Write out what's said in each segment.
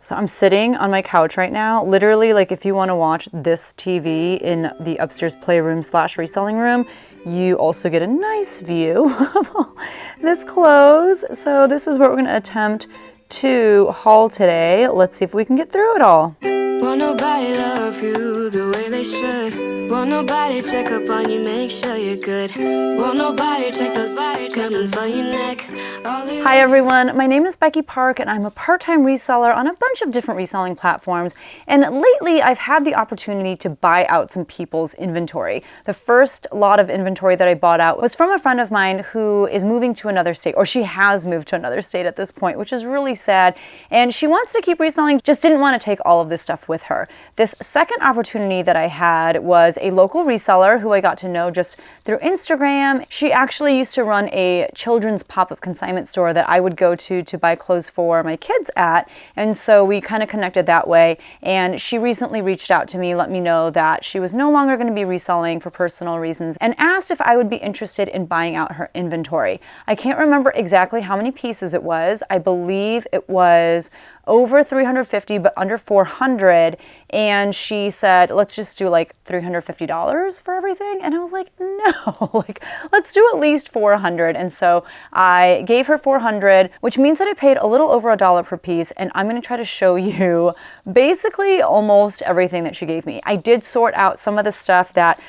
So I'm sitting on my couch right now. Literally, like if you want to watch this TV in the upstairs playroom / reselling room, you also get a nice view of this clothes. So this is what we're going to attempt to haul today. Let's see if we can get through it all. Won't nobody love you the way they should. Won't nobody check up on you, make sure you're good. Won't nobody check those body tremors for your neck. Hi everyone, my name is Becky Park and I'm a part-time reseller on a bunch of different reselling platforms. And lately I've had the opportunity to buy out some people's inventory. The first lot of inventory that I bought out was from a friend of mine who is moving to another state, or she has moved to another state at this point, which is really sad. And she wants to keep reselling, just didn't want to take all of this stuff with her. This second opportunity that I had was a local reseller who I got to know just through Instagram. She actually used to run a children's pop-up consignment store that I would go to buy clothes for my kids at. And so we kind of connected that way. And she recently reached out to me, let me know that she was no longer going to be reselling for personal reasons, and asked if I would be interested in buying out her inventory. I can't remember exactly how many pieces it was. I believe it was over 350 but under 400, and she said let's just do like $350 for everything, and I was like no, like let's do at least 400. And so I gave her 400, which means that I paid a little over $1 per piece, and I'm going to try to show you basically almost everything that she gave me. I did sort out some of the stuff that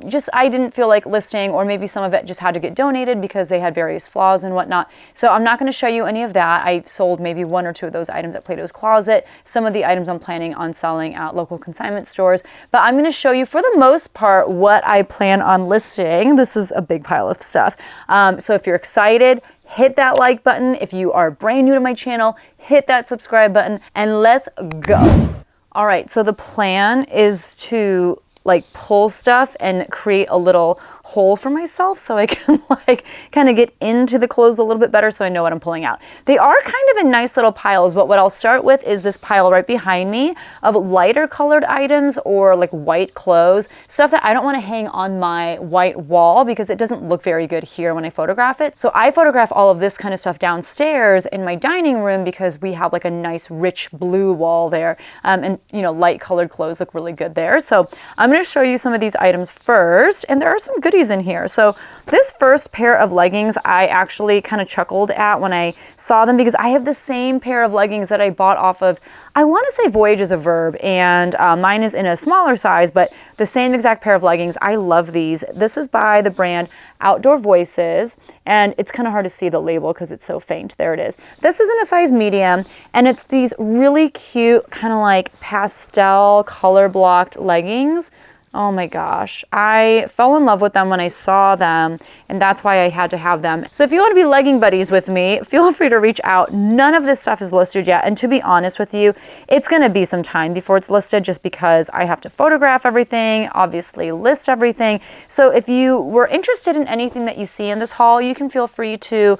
just I didn't feel like listing, or maybe some of it just had to get donated because they had various flaws and whatnot. So I'm not going to show you any of that. I sold maybe one or two of those items at Plato's Closet. Some of the items I'm planning on selling at local consignment stores, but I'm going to show you for the most part what I plan on listing. This is a big pile of stuff. So if you're excited, hit that like button. If you are brand new to my channel, hit that subscribe button, and let's go. All right, so the plan is to like pull stuff and create a little hole for myself so I can like kind of get into the clothes a little bit better so I know what I'm pulling out. They are kind of in nice little piles, but what I'll start with is this pile right behind me of lighter colored items or like white clothes, stuff that I don't want to hang on my white wall because it doesn't look very good here when I photograph it. So I photograph all of this kind of stuff downstairs in my dining room because we have like a nice rich blue wall there, and you know, light colored clothes look really good there. So I'm going to show you some of these items first, and there are some goodies in here. So this first pair of leggings I actually kind of chuckled at when I saw them because I have the same pair of leggings that I bought off of, I want to say Voyage is a Verb, and mine is in a smaller size, but the same exact pair of leggings. I love these. This is by the brand Outdoor Voices, and it's kind of hard to see the label because it's so faint. There it is. This is in a size medium, and it's these really cute kind of like pastel color blocked leggings. Oh my gosh, I fell in love with them when I saw them, and that's why I had to have them. So if you want to be legging buddies with me, feel free to reach out. None of this stuff is listed yet, and to be honest with you, it's going to be some time before it's listed just because I have to photograph everything, obviously list everything. So if you were interested in anything that you see in this haul, you can feel free to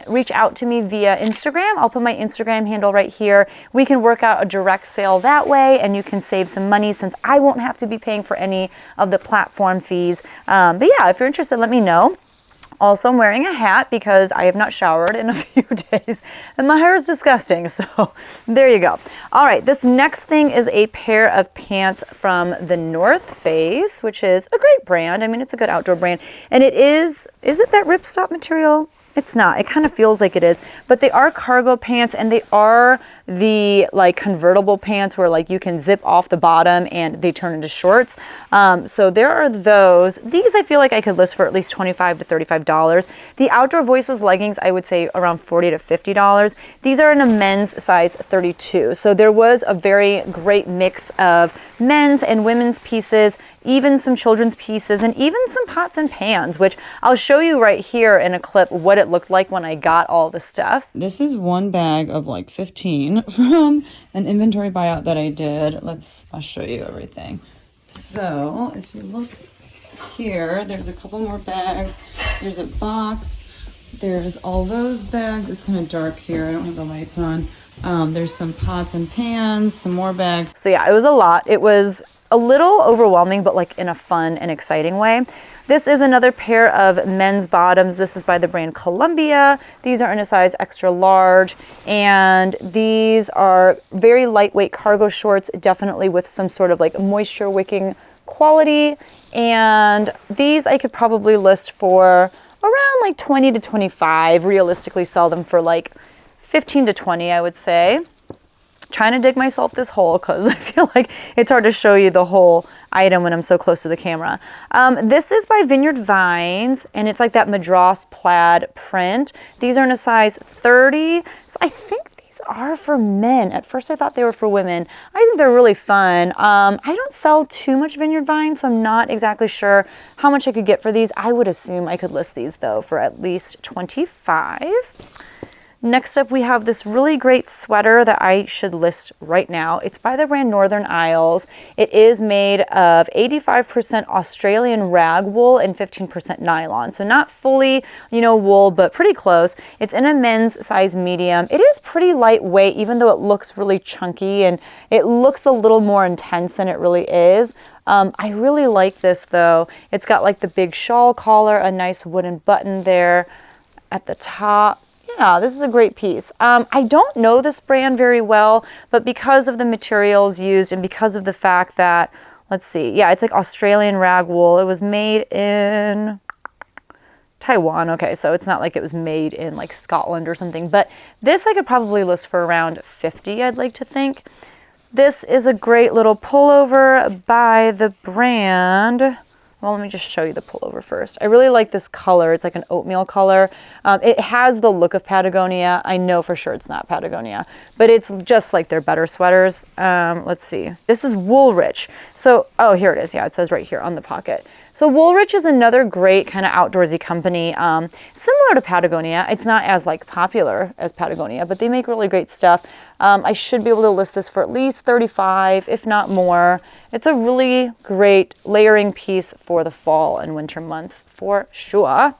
reach out to me via Instagram. I'll put my Instagram handle right here. We can work out a direct sale that way, and you can save some money since I won't have to be paying for any of the platform fees. But yeah, if you're interested, let me know. Also, I'm wearing a hat because I have not showered in a few days and my hair is disgusting. So there you go. All right, this next thing is a pair of pants from the North Face, which is a great brand. I mean, it's a good outdoor brand. And it is it that ripstop material? It's not. It kind of feels like it is, but they are cargo pants, and they are the like convertible pants where like you can zip off the bottom and they turn into shorts. So there are those. These I feel like I could list for at least $25 to $35. The Outdoor Voices leggings I would say around $40 to $50. These are in a men's size 32. So there was a very great mix of men's and women's pieces, even some children's pieces, and even some pots and pans, which I'll show you right here in a clip what it looked like when I got all the stuff. This is one bag of like 15 from an inventory buyout that I did. I'll show you everything. So if you look here, there's a couple more bags. There's a box. There's all those bags. It's kind of dark here. I don't have the lights on. There's some pots and pans, some more bags. So yeah, it was a lot. It was a little overwhelming, but like in a fun and exciting way. This is another pair of men's bottoms. This is by the brand Columbia. These are in a size extra large, and these are very lightweight cargo shorts, definitely with some sort of like moisture wicking quality. And these I could probably list for around like 20 to 25, realistically sell them for like 15 to 20, I would say. Trying to dig myself this hole because I feel like it's hard to show you the whole item when I'm so close to the camera. This is by Vineyard Vines, and it's like that Madras plaid print. These are in a size 30, so I think these are for men. At first I thought they were for women. I think they're really fun. I don't sell too much Vineyard Vines, so I'm not exactly sure how much I could get for these. I would assume I could list these though for at least 25. Next up, we have this really great sweater that I should list right now. It's by the brand Northern Isles. It is made of 85% Australian rag wool and 15% nylon. So not fully, wool, but pretty close. It's in a men's size medium. It is pretty lightweight, even though it looks really chunky and it looks a little more intense than it really is. I really like this though. It's got like the big shawl collar, a nice wooden button there at the top. Yeah, this is a great piece. I don't know this brand very well, but because of the materials used and because of the fact that, let's see, yeah, it's like Australian rag wool. It was made in Taiwan. Okay, so it's not like it was made in like Scotland or something, but this I could probably list for around 50, I'd like to think. This is a great little pullover by the brand. Well, let me just show you the pullover first. I really like this color. It's like an oatmeal color. It has the look of Patagonia. I know for sure it's not Patagonia, but it's just like their better sweaters. Let's see. This is Woolrich. So, oh, here it is. Yeah, it says right here on the pocket. So Woolrich is another great kind of outdoorsy company, similar to Patagonia. It's not as like popular as Patagonia, but they make really great stuff. I should be able to list this for at least 35, if not more. It's a really great layering piece for the fall and winter months for sure.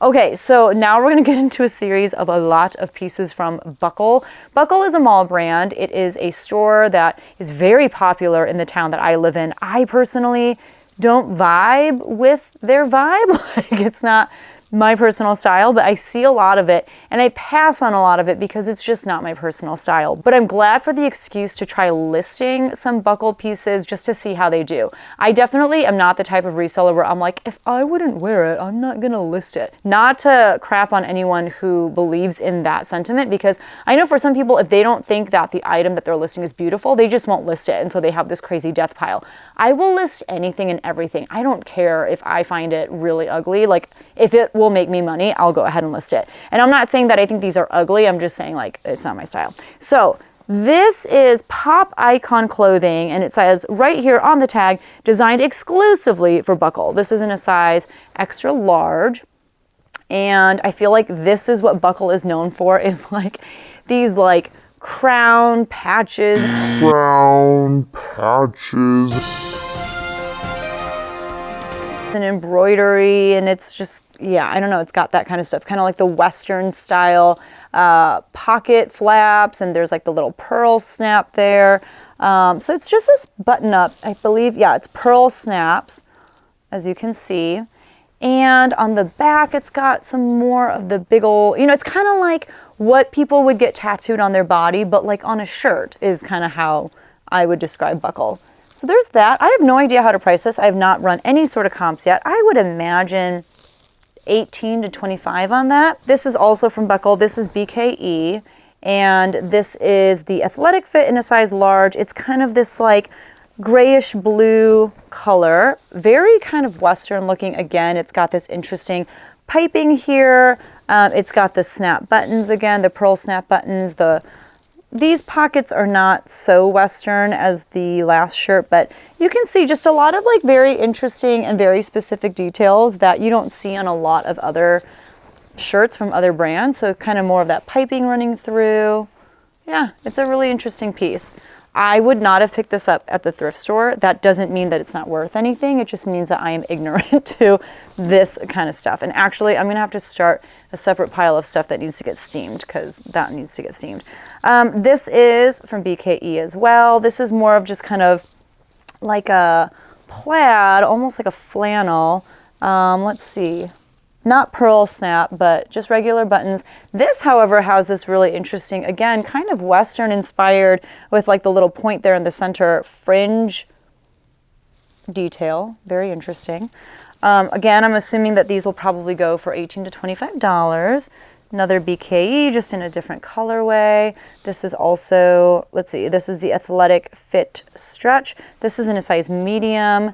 Okay, so now we're going to get into a series of a lot of pieces from Buckle. Buckle is a mall brand. It is a store that is very popular in the town that I live in. I personally don't vibe with their vibe. Like, it's not my personal style, but I see a lot of it and I pass on a lot of it because it's just not my personal style. But I'm glad for the excuse to try listing some Buckle pieces just to see how they do. I definitely am not the type of reseller where I'm like, if I wouldn't wear it, I'm not gonna list it. Not to crap on anyone who believes in that sentiment, because I know for some people, if they don't think that the item that they're listing is beautiful, they just won't list it, and so they have this crazy death pile. I will list anything and everything. I don't care if I find it really ugly. Like, if it will make me money, I'll go ahead and list it. And I'm not saying that I think these are ugly. I'm just saying, like, it's not my style. So this is Pop Icon Clothing, and it says right here on the tag, designed exclusively for Buckle. This is in a size extra large. And I feel like this is what Buckle is known for, is like these like crown patches. And embroidery, and it's just, yeah, I don't know, it's got that kind of stuff, kind of like the Western style pocket flaps, and there's like the little pearl snap there. So it's just this button up, I believe, yeah, it's pearl snaps, as you can see. And on the back, it's got some more of the big old, it's kind of like what people would get tattooed on their body, but like on a shirt is kind of how I would describe Buckle. So there's that. I have no idea how to price this. I have not run any sort of comps yet. I would imagine 18 to 25 on that. This is also from Buckle. This is BKE, and this is the athletic fit in a size large. It's kind of this like grayish blue color, very kind of Western looking. Again, it's got this interesting piping here. It's got the snap buttons again, the pearl snap buttons. These pockets are not so Western as the last shirt, but you can see just a lot of like very interesting and very specific details that you don't see on a lot of other shirts from other brands. So kind of more of that piping running through. Yeah, it's a really interesting piece. I would not have picked this up at the thrift store. That doesn't mean that it's not worth anything. It just means that I am ignorant to this kind of stuff. And actually, I'm gonna have to start a separate pile of stuff that needs to get steamed, because that needs to get steamed. This is from BKE as well. This is more of just kind of like a plaid, almost like a flannel. Let's see. Not pearl snap, but just regular buttons. This, however, has this really interesting, again, kind of Western inspired with like the little point there in the center fringe detail. Very interesting. Again, I'm assuming that these will probably go for $18 to $25. Another BKE, just in a different colorway. This is also, let's see, this is the Athletic Fit Stretch. This is in a size medium.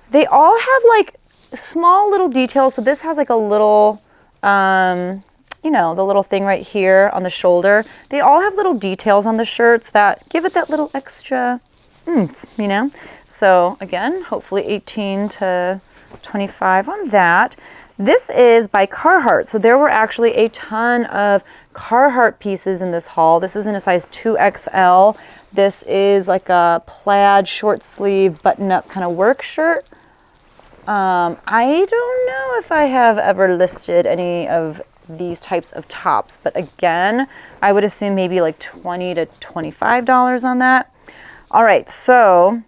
They all have like small little details. So this has like a little, you know, the little thing right here on the shoulder. They all have little details on the shirts that give it that little extra oomph, you know? So again, hopefully 18 to 25 on that. This is by Carhartt. So there were actually a ton of Carhartt pieces in this haul. This is in a size 2XL. This is like a plaid short sleeve button up kind of work shirt. I don't know if I have ever listed any of these types of tops, but again, I would assume maybe like $20 to $25 on that. All right, so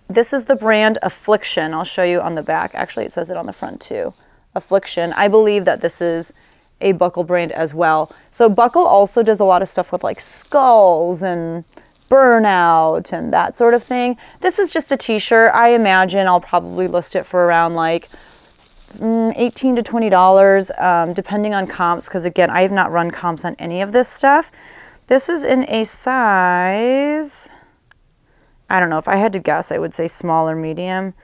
this is the brand Affliction. I'll show you on the back. Actually, it says it on the front too. Affliction. I believe that this is a Buckle brand as well. So Buckle also does a lot of stuff with like skulls and burnout and that sort of thing. This is just a t-shirt. I imagine I'll probably list it for around like $18 to $20, depending on comps, because again, I have not run comps on any of this stuff. This is in a size, I don't know, if I had to guess, I would say small or medium.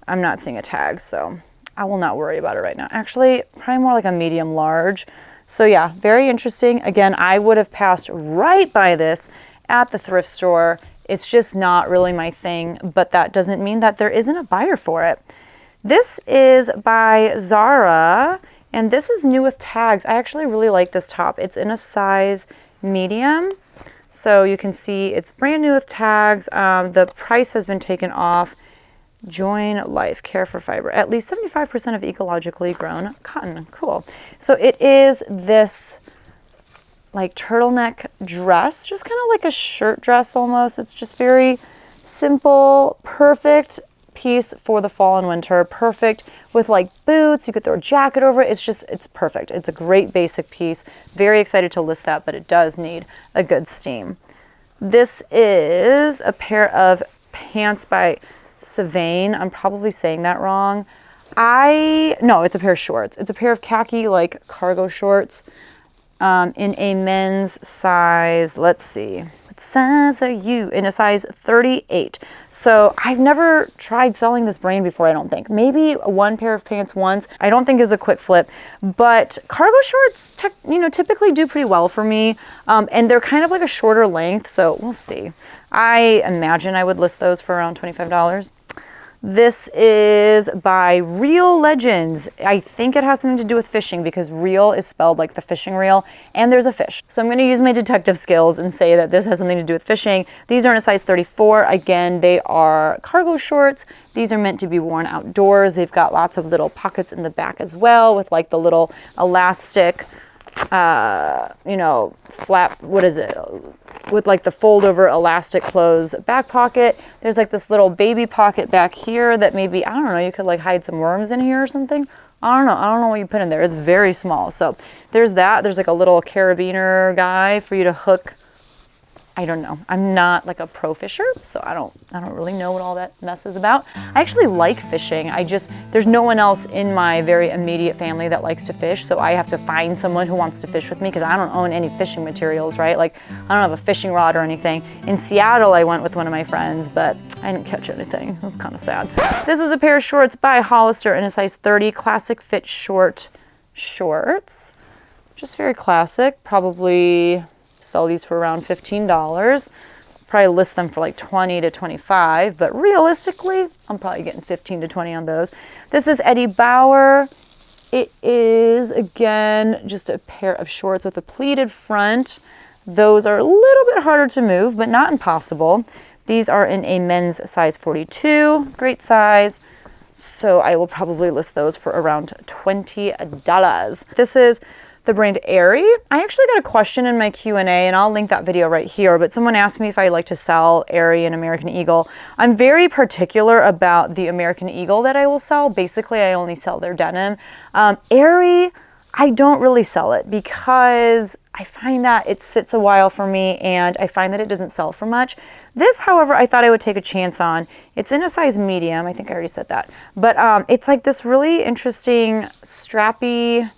I'm not seeing a tag, so I will not worry about it right now. Actually, probably more like a medium large. So yeah, very interesting. Again, I would have passed right by this at the thrift store. It's just not really my thing, but that doesn't mean that there isn't a buyer for it. This is by Zara, and this is new with tags. I actually really like this top. It's in a size medium, so you can see it's brand new with tags. The price has been taken off. Join Life, care for fiber. At least 75% of ecologically grown cotton. Cool. So it is this like turtleneck dress, just kind of like a shirt dress almost. It's just very simple, perfect piece for the fall and winter. Perfect with like boots. You could throw a jacket over it. It's perfect. It's a great basic piece. Very excited to list that, but it does need a good steam. This is a pair of pants by Savoy. I'm probably saying that wrong. No, it's a pair of shorts. It's a pair of khaki like cargo shorts. In a men's size, let's see, what size are you? In a size 38. So I've never tried selling this brand before, I don't think. Maybe one pair of pants once. I don't think is a quick flip, but cargo shorts, typically do pretty well for me. And they're kind of like a shorter length, so we'll see. I imagine I would list those for around $25. This is by Real Legends. I think it has something to do with fishing because reel is spelled like the fishing reel and there's a fish. So I'm going to use my detective skills and say that this has something to do with fishing. These are in a size 34. Again, they are cargo shorts. These are meant to be worn outdoors. They've got lots of little pockets in the back as well with like the little elastic, flap, what is it? With like the fold over elastic close back pocket. There's like this little baby pocket back here that maybe, I don't know, you could like hide some worms in here or something. I don't know what you put in there. It's very small. So there's that. There's like a little carabiner guy for you to hook. I don't know. I'm not like a pro fisher, so I don't really know what all that mess is about. I actually like fishing. There's no one else in my very immediate family that likes to fish, so I have to find someone who wants to fish with me because I don't own any fishing materials, right? Like I don't have a fishing rod or anything. In Seattle, I went with one of my friends, but I didn't catch anything. It was kind of sad. This is a pair of shorts by Hollister in a size 30, classic fit short shorts. Just very classic. Probably sell these for around $15. Probably list them for like 20 to 25, but realistically, I'm probably getting 15 to 20 on those. This is Eddie Bauer. It is, again, just a pair of shorts with a pleated front. Those are a little bit harder to move, but not impossible. These are in a men's size 42, great size. So I will probably list those for around $20. This is the brand Aerie. I actually got a question in my Q&A, and I'll link that video right here, but someone asked me if I like to sell Aerie and American Eagle. I'm very particular about the American Eagle that I will sell. Basically, I only sell their denim. Aerie, I don't really sell it because I find that it sits a while for me and I find that it doesn't sell for much. This, however, I thought I would take a chance on. It's in a size medium. I think I already said that. But it's like this really interesting strappy,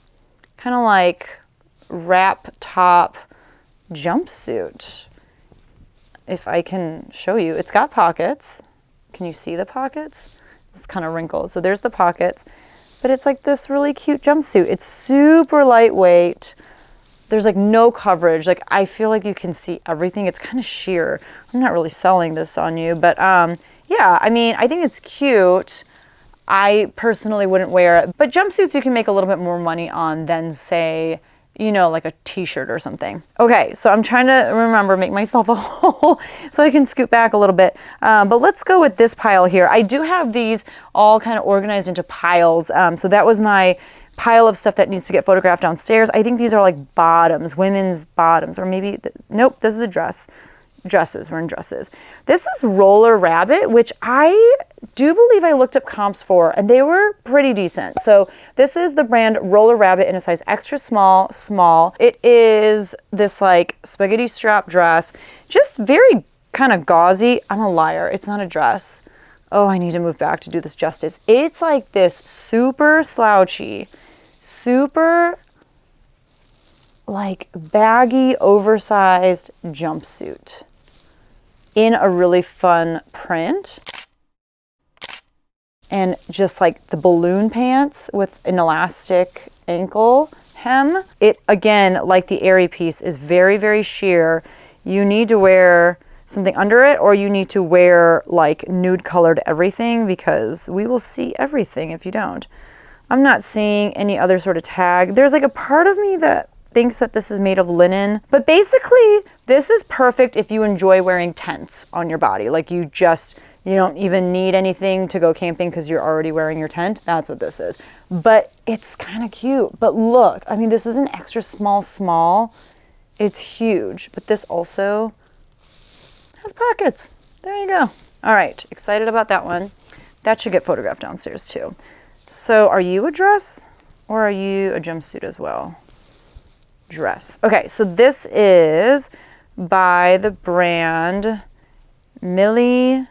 kind of like wrap top jumpsuit. If I can show you, it's got pockets. Can you see the pockets? It's kind of wrinkled. So there's the pockets. But it's like this really cute jumpsuit. It's super lightweight. There's like no coverage. Like I feel like you can see everything. It's kind of sheer. I'm not really selling this on you, but yeah, I mean, I think it's cute. I personally wouldn't wear it, but jumpsuits you can make a little bit more money on than say, you know, like a t-shirt or something. Okay, so I'm trying to remember, make myself a hole so I can scoot back a little bit. But let's go with this pile here. I do have these all kind of organized into piles. So that was my pile of stuff that needs to get photographed downstairs. I think these are like bottoms, women's bottoms, or maybe, nope, this is a dress. Dresses, we're in dresses. This is Roller Rabbit, which I do believe I looked up comps for, and they were pretty decent. So this is the brand Roller Rabbit in a size extra small, small. It is this like spaghetti strap dress, just very kind of gauzy. I'm a liar, it's not a dress. Oh, I need to move back to do this justice. It's like this super slouchy, super like baggy, oversized jumpsuit in a really fun print, and just like the balloon pants with an elastic ankle hem. It, again, like the Aerie piece, is very, very sheer. You need to wear something under it, or you need to wear like nude colored everything, because we will see everything if you don't. I'm not seeing any other sort of tag. There's like a part of me that thinks that this is made of linen, but basically this is perfect if you enjoy wearing tents on your body. Like you don't even need anything to go camping because you're already wearing your tent. That's what this is. But it's kind of cute. But look, I mean, this is an extra small. It's huge, but this also has pockets. There you go. All right, excited about that one. That should get photographed downstairs too. So are you a dress or are you a jumpsuit as well? Dress. Okay, so this is by the brand Millie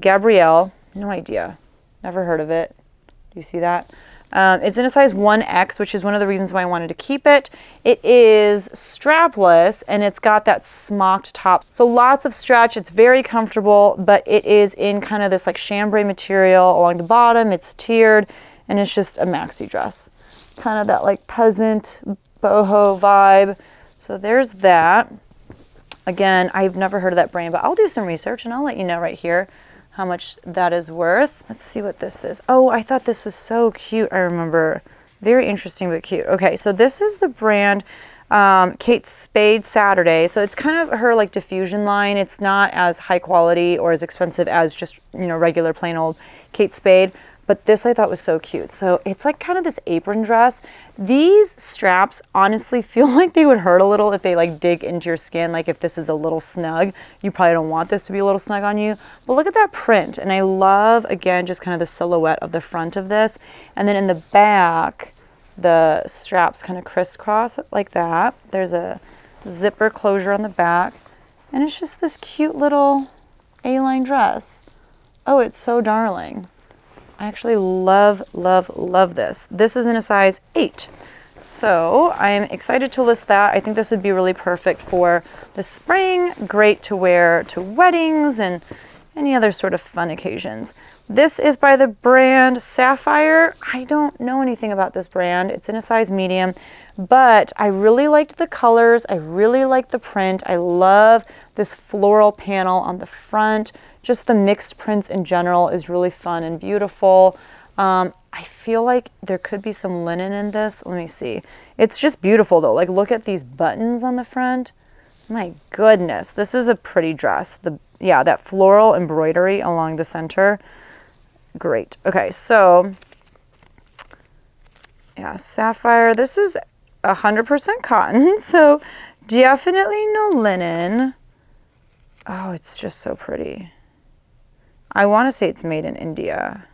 Gabrielle. No idea. Never heard of it. Do you see that? It's in a size 1X, which is one of the reasons why I wanted to keep it. It is strapless and it's got that smocked top. So lots of stretch. It's very comfortable, but it is in kind of this like chambray material along the bottom. It's tiered and it's just a maxi dress. Kind of that like peasant boho vibe. So there's that. Again, I've never heard of that brand, but I'll do some research and I'll let you know right here how much that is worth. Let's see what this is. Oh, I thought this was so cute. I remember. Very interesting but cute. Okay, so this is the brand Kate Spade Saturday. So it's kind of her like diffusion line. It's not as high quality or as expensive as just, you know, regular plain old Kate Spade. But this I thought was so cute. So it's like kind of this apron dress. These straps honestly feel like they would hurt a little if they like dig into your skin. Like if this is a little snug, you probably don't want this to be a little snug on you. But look at that print. And I love, again, just kind of the silhouette of the front of this. And then in the back, the straps kind of crisscross like that. There's a zipper closure on the back. And it's just this cute little A-line dress. Oh, it's so darling. I actually love this. This is in a size 8. So I'm excited to list that. I think this would be really perfect for the spring. Great to wear to weddings and any other sort of fun occasions. This is by the brand Sapphire. I don't know anything about this brand. It's in a size medium, but I really liked the colors. I really liked the print. I love this floral panel on the front. Just the mixed prints in general is really fun and beautiful. I feel like there could be some linen in this. Let me see. It's just beautiful though. Like look at these buttons on the front. My goodness, this is a pretty dress. Yeah, that floral embroidery along the center. Great. Okay, so yeah, Sapphire. This is 100% cotton, so definitely no linen. Oh, it's just so pretty. I want to say it's made in India.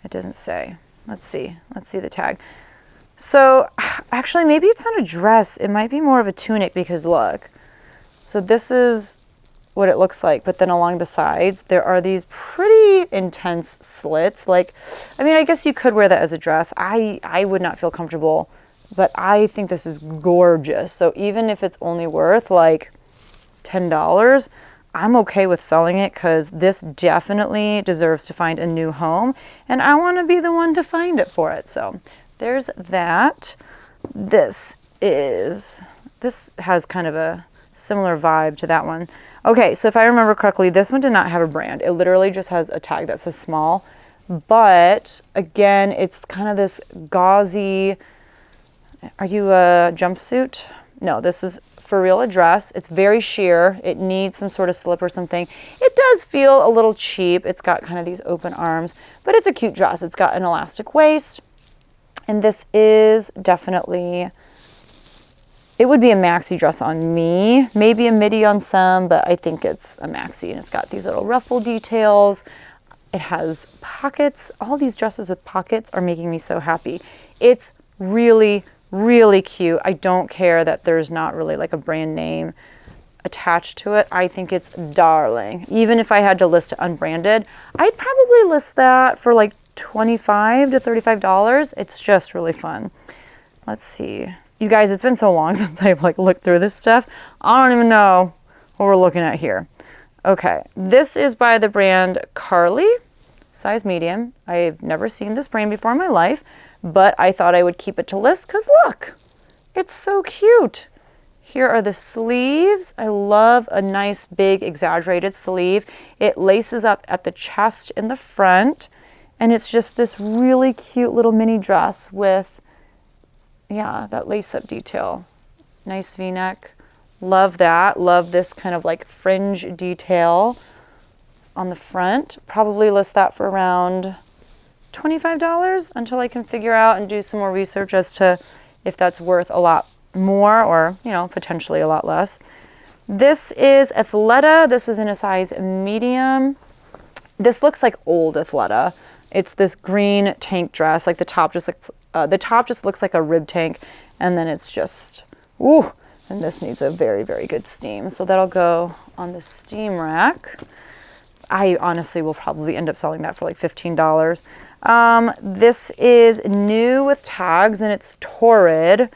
It doesn't say. Let's see the tag. So actually, maybe it's not a dress. It might be more of a tunic because look. So this is what it looks like, but then along the sides, there are these pretty intense slits. Like, I mean, I guess you could wear that as a dress. I would not feel comfortable, but I think this is gorgeous. So even if it's only worth like $10, I'm okay with selling it because this definitely deserves to find a new home, and I want to be the one to find it for it. So there's that. This has kind of a similar vibe to that one. Okay, so if I remember correctly, this one did not have a brand. It literally just has a tag that says small, but again, it's kind of this gauzy. Are you a jumpsuit? No, this is for real a dress. It's very sheer. It needs some sort of slip or something. It does feel a little cheap. It's got kind of these open arms, but it's a cute dress. It's got an elastic waist, and this is definitely, it would be a maxi dress on me, maybe a midi on some, but I think it's a maxi, and it's got these little ruffle details. It has pockets. All these dresses with pockets are making me so happy. It's really, really cute. I don't care that there's not really like a brand name attached to it. I think it's darling. Even if I had to list it unbranded, I'd probably list that for like $25 to $35. It's just really fun. Let's see. You guys, it's been so long since I've like looked through this stuff. I don't even know what we're looking at here. Okay, this is by the brand Carly, size medium. I've never seen this brand before in my life, but I thought I would keep it to list because look, it's so cute. Here are the sleeves. I love a nice big exaggerated sleeve. It laces up at the chest in the front, and it's just this really cute little mini dress with, yeah, that lace up detail. Nice V-neck. Love that. Love this kind of like fringe detail on the front. Probably list that for around $25 until I can figure out and do some more research as to if that's worth a lot more or, you know, potentially a lot less. This is Athleta. This is in a size medium. This looks like old Athleta. It's this green tank dress. Like the top just looks like a rib tank, and then it's just, ooh, and this needs a very, very good steam. So that'll go on the steam rack. I honestly will probably end up selling that for like $15. This is new with tags, and it's Torrid.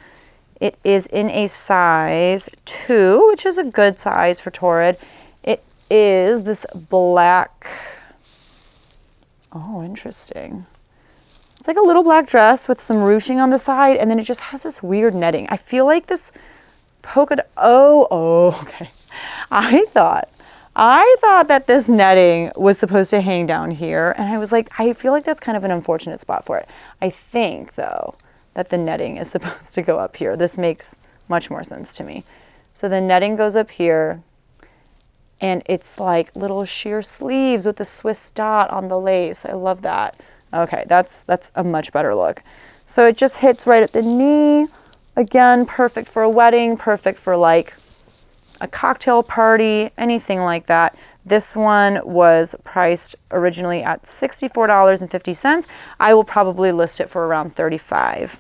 It is in a size 2, which is a good size for Torrid. It is this black, oh, interesting. It's like a little black dress with some ruching on the side, and then it just has this weird netting. I feel like this polka dot, okay. I thought that this netting was supposed to hang down here, and I was like, I feel like that's kind of an unfortunate spot for it. I think, though, that the netting is supposed to go up here. This makes much more sense to me. So the netting goes up here, and it's like little sheer sleeves with the Swiss dot on the lace. I love that. Okay, that's a much better look. So it just hits right at the knee. Again, perfect for a wedding, perfect for like a cocktail party, anything like that. This one was priced originally at $64.50. I will probably list it for around $35.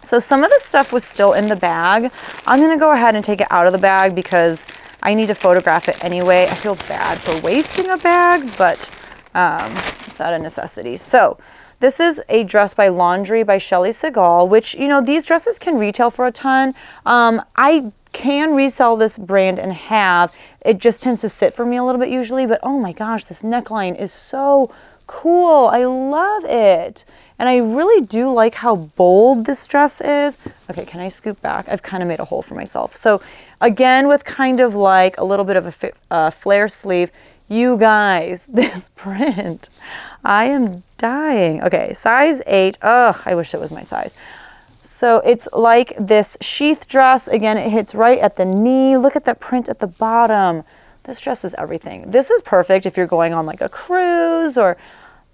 So some of the stuff was still in the bag. I'm gonna go ahead and take it out of the bag because I need to photograph it anyway. I feel bad for wasting a bag, but it's not a necessity. So this is a dress by Laundry by Shelly Segal, which, you know, these dresses can retail for a ton. I can resell this brand and have. It just tends to sit for me a little bit usually, but oh my gosh, this neckline is so cool. I love it. And I really do like how bold this dress is. Okay, can I scoop back? I've kind of made a hole for myself. So again, with kind of like a little bit of a flare sleeve, you guys, this print, I am dying. Okay, size 8. Ugh, I wish it was my size. So it's like this sheath dress. Again, it hits right at the knee. Look at that print at the bottom. This dress is everything. This is perfect if you're going on like a cruise or,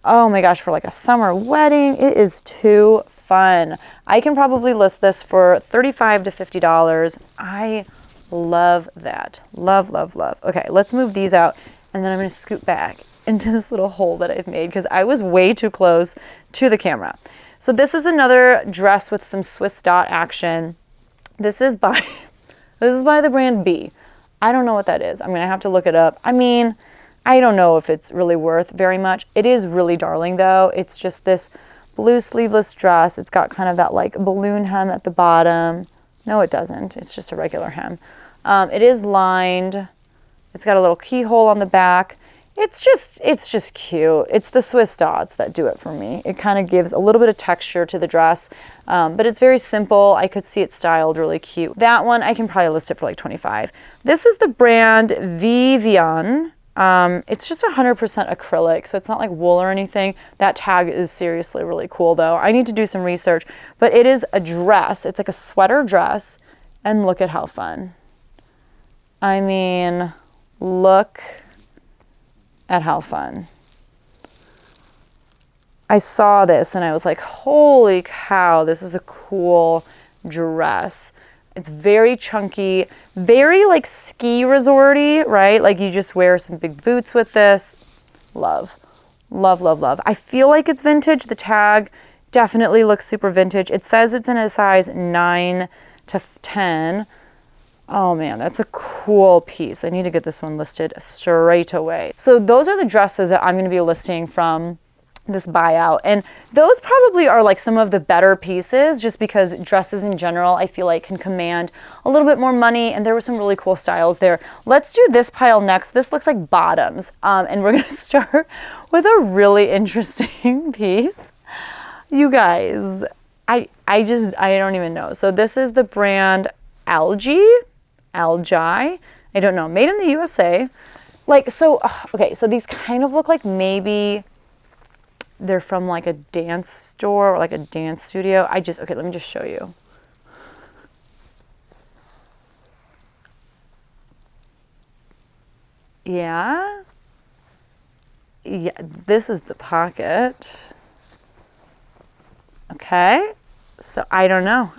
oh my gosh, for like a summer wedding. It is too fun. I can probably list this for $35 to $50. I love that. Love, love, love. Okay, let's move these out, and then I'm going to scoot back into this little hole that I've made because I was way too close to the camera. So this is another dress with some Swiss dot action. This is by the brand B. I don't know what that is. I'm going to have to look it up. I mean, I don't know if it's really worth very much. It is really darling though. It's just this blue sleeveless dress. It's got kind of that like balloon hem at the bottom. No, it doesn't. It's just a regular hem. It is lined. It's got a little keyhole on the back. It's just cute. It's the Swiss dots that do it for me. It kind of gives a little bit of texture to the dress, but it's very simple. I could see it styled really cute. That one, I can probably list it for like 25. This is the brand Vivian. It's just 100% acrylic, so it's not like wool or anything. That tag is seriously really cool though. I need to do some research, but it is a dress. It's like a sweater dress, and look at how fun. I mean, look at how fun. I saw this and I was like, holy cow, this is a cool dress. It's very chunky, very like ski resorty, right? Like you just wear some big boots with this. Love, love, love, love. I feel like it's vintage. The tag definitely looks super vintage. It says it's in a size 9 to 10. Oh man, that's a cool piece. I need to get this one listed straight away. So those are the dresses that I'm going to be listing from this buyout. And those probably are like some of the better pieces just because dresses in general, I feel like can command a little bit more money. And there were some really cool styles there. Let's do this pile next. This looks like bottoms. And we're going to start with a really interesting piece. You guys, I don't even know. So this is the brand Algae. I don't know, made in the USA. Like, so, okay, so these kind of look like maybe they're from like a dance store or like a dance studio. Okay, let me just show you. Yeah, this is the pocket. Okay, so I don't know.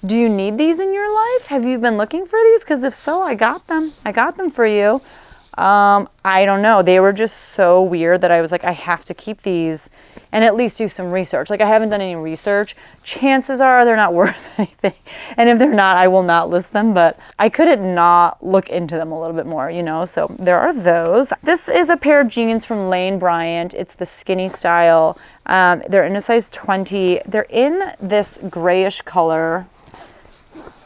Do you need these in your life? Have you been looking for these? Because if so, I got them. I got them for you. I don't know. They were just so weird that I was like, I have to keep these and at least do some research. Like I haven't done any research. Chances are they're not worth anything. And if they're not, I will not list them, but I couldn't not look into them a little bit more, you know? So there are those. This is a pair of jeans from Lane Bryant. It's the skinny style. They're in a size 20. They're in this grayish color.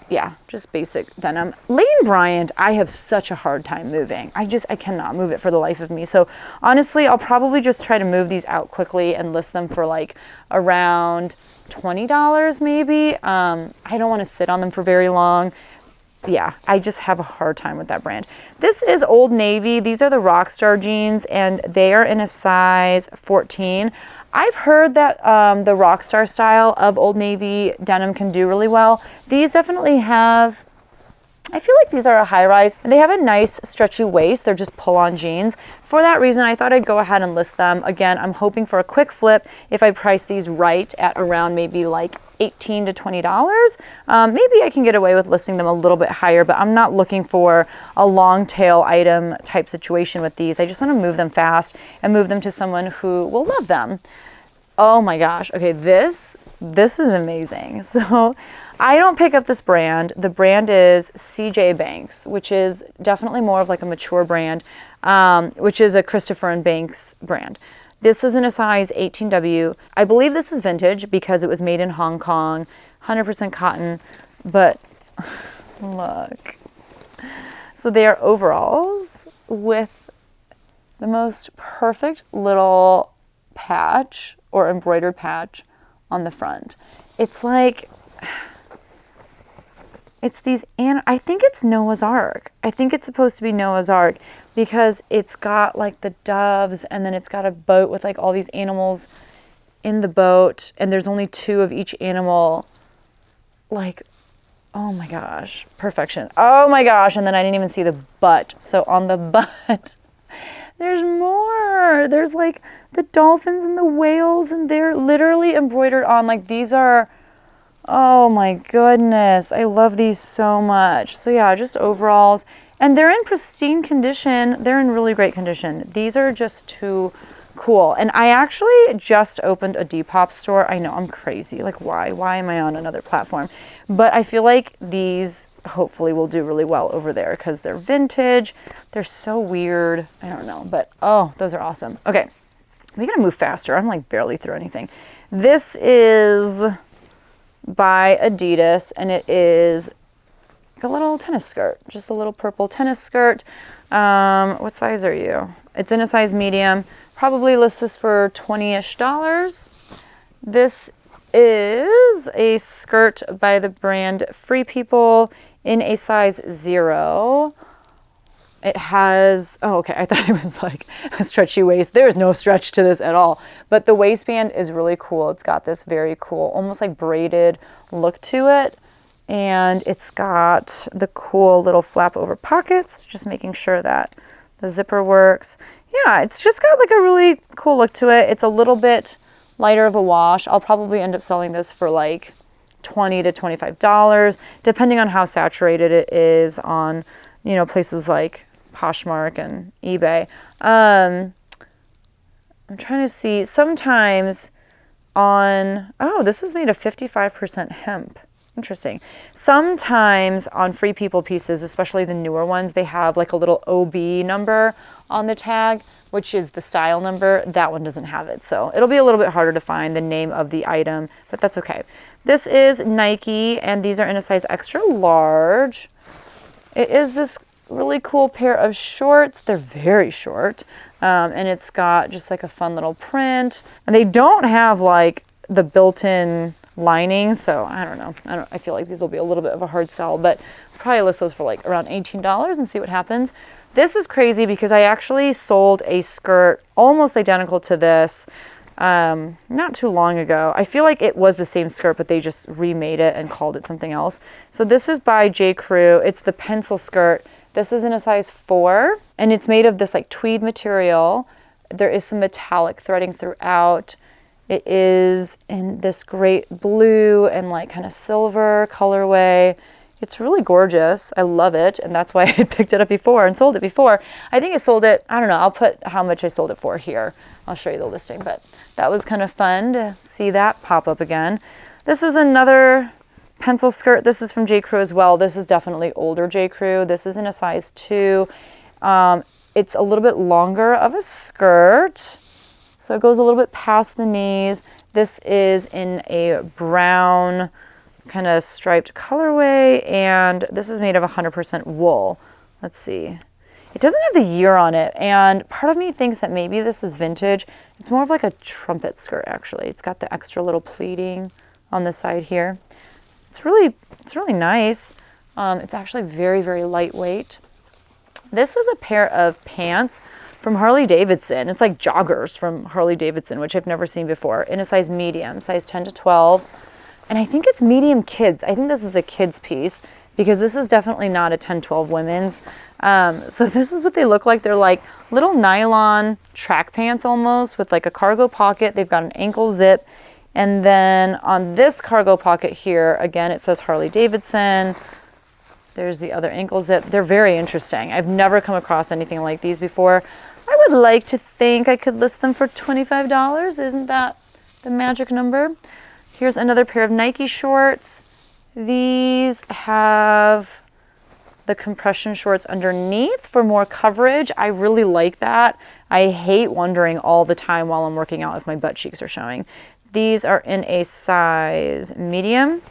Yeah, just basic denim. Lane Bryant, I have such a hard time moving. I cannot move it for the life of me. So honestly, I'll probably just try to move these out quickly and list them for like around $20 maybe. I don't want to sit on them for very long. Yeah, I just have a hard time with that brand. This is Old Navy. These are the Rockstar jeans and they are in a size 14. I've heard that the Rockstar style of Old Navy denim can do really well. These definitely have, I feel like these are a high rise and they have a nice stretchy waist. They're just pull-on jeans. For that reason, I thought I'd go ahead and list them. Again, I'm hoping for a quick flip if I price these right at around maybe like $18 to $20. Maybe I can get away with listing them a little bit higher, but I'm not looking for a long tail item type situation with these. I just want to move them fast and move them to someone who will love them. Oh my gosh. Okay, this is amazing. So I don't pick up this brand. The brand is CJ Banks, which is definitely more of like a mature brand, which is a Christopher & Banks brand. This is in a size 18W. I believe this is vintage because it was made in Hong Kong, 100% cotton, but look. So they are overalls with the most perfect little patch or embroidered patch on the front. It's like, it's these, and I think it's Noah's Ark. I think it's supposed to be Noah's Ark because it's got like the doves and then it's got a boat with like all these animals in the boat and there's only 2 of each animal. Like, oh my gosh, perfection. Oh my gosh, and then I didn't even see the butt. So on the butt, there's more. more. There's like the dolphins and the whales, and they're literally embroidered on. Like these are, oh my goodness. I love these so much. So yeah, just overalls. And they're in pristine condition. They're in really great condition. These are just too cool. And I actually just opened a Depop store. I know, I'm crazy. Like why? Why am I on another platform? But I feel like these hopefully will do really well over there because they're vintage. They're so weird. I don't know, but oh, those are awesome. Okay, we gotta move faster. I'm like barely through anything. This is by Adidas, and it is like a little tennis skirt, just a little purple tennis skirt. What size are you? It's in a size medium. Probably list this for $20-ish. This is a skirt by the brand Free People in a size 0. It has, oh, okay, I thought it was like a stretchy waist. There's no stretch to this at all. But the waistband is really cool. It's got this very cool, almost like braided look to it. And it's got the cool little flap over pockets, just making sure that the zipper works. Yeah, it's just got like a really cool look to it. It's a little bit lighter of a wash. I'll probably end up selling this for like $20 to $25, depending on how saturated it is on, you know, places like Poshmark and eBay. I'm trying to see, sometimes on, oh, this is made of 55% hemp. Interesting. Sometimes on Free People pieces, especially the newer ones, they have like a little OB number on the tag, which is the style number. That one doesn't have it. So it'll be a little bit harder to find the name of the item, but that's okay. This is Nike, and these are in a size extra large. It is this really cool pair of shorts. They're very short, and it's got just like a fun little print. And they don't have like the built-in lining, so I don't know. I feel like these will be a little bit of a hard sell, but I'll probably list those for like around $18 and see what happens. This is crazy because I actually sold a skirt almost identical to this not too long ago. I feel like it was the same skirt, but they just remade it and called it something else. So this is by J. Crew. It's the pencil skirt. This is in a size 4, and it's made of this like tweed material. There is some metallic threading throughout. It is in this great blue and like kind of silver colorway. It's really gorgeous. I love it. And that's why I picked it up before and sold it before. I think I sold it, I don't know, I'll put how much I sold it for here. I'll show you the listing, but that was kind of fun to see that pop up again. This is another pencil skirt. This is from J. Crew as well. This is definitely older J. Crew. This is in a size 2. It's a little bit longer of a skirt. So it goes a little bit past the knees. This is in a brown kind of striped colorway, and this is made of 100% wool. Let's see. It doesn't have the year on it, and part of me thinks that maybe this is vintage. It's more of like a trumpet skirt, actually. It's got the extra little pleating on the side here. It's really nice. It's actually very, very lightweight. This is a pair of pants from Harley Davidson. It's like joggers from Harley Davidson, which I've never seen before, in a size medium, size 10 to 12. And I think it's medium kids. I think this is a kids piece because this is definitely not a 10-12 women's. So this is what they look like. They're like little nylon track pants almost with like a cargo pocket. They've got an ankle zip. And then on this cargo pocket here, again, it says Harley Davidson. There's the other ankle zip. They're very interesting. I've never come across anything like these before. I would like to think I could list them for $25. Isn't that the magic number? Here's another pair of Nike shorts. These have the compression shorts underneath for more coverage. I really like that. I hate wondering all the time while I'm working out if my butt cheeks are showing. These are in a size medium.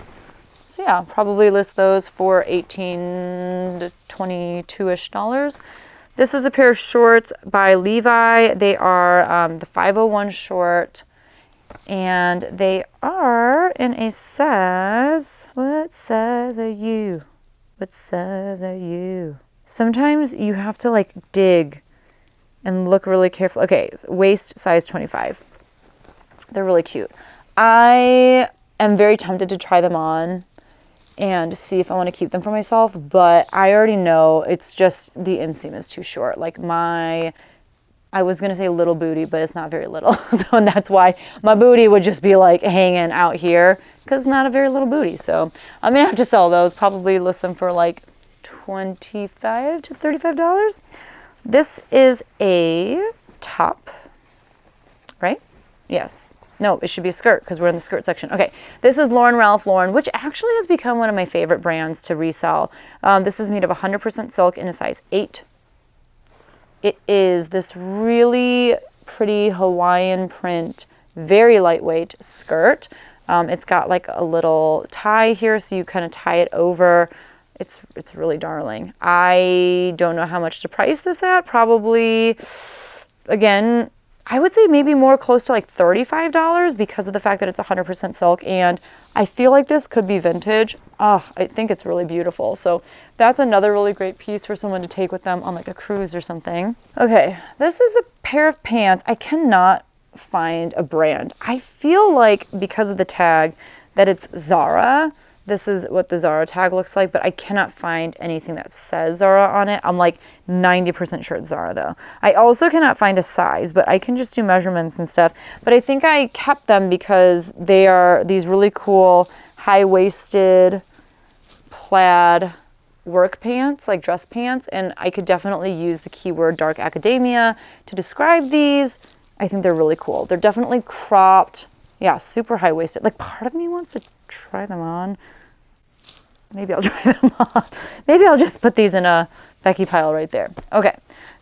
So yeah, probably list those for $18 to $22-ish. This is a pair of shorts by Levi. They are the 501 short. And they are in a size, what size are you? What size are you? Sometimes you have to like dig and look really careful. Okay, waist size 25. They're really cute. I am very tempted to try them on and see if I want to keep them for myself, but I already know it's just the inseam is too short. Like I I was gonna say little booty, but it's not very little. So, and that's why my booty would just be like hanging out here because it's not a very little booty. So I'm gonna have to sell those, probably list them for like $25 to $35. This is a top, right? Yes. No, it should be a skirt because we're in the skirt section. Okay, this is Ralph Lauren, which actually has become one of my favorite brands to resell. This is made of 100% silk in a size 8. It is this really pretty Hawaiian print, very lightweight skirt. It's got like a little tie here, so you kind of tie it over. It's really darling. I don't know how much to price this at. Probably, again, I would say maybe more close to like $35 because of the fact that it's 100% silk, and I feel like this could be vintage. I think it's really beautiful. So that's another really great piece for someone to take with them on like a cruise or something. Okay, this is a pair of pants. I cannot find a brand. I feel like because of the tag that it's Zara. This is what the Zara tag looks like, but I cannot find anything that says Zara on it. I'm like 90% sure it's Zara though. I also cannot find a size, but I can just do measurements and stuff. But I think I kept them because they are these really cool high-waisted plaid work pants, like dress pants, and I could definitely use the keyword dark academia to describe these. I think they're really cool. They're definitely cropped. Yeah, super high-waisted. Like part of me wants to try them on. Maybe I'll try them on. Maybe I'll just put these in a Becky pile right there. Okay,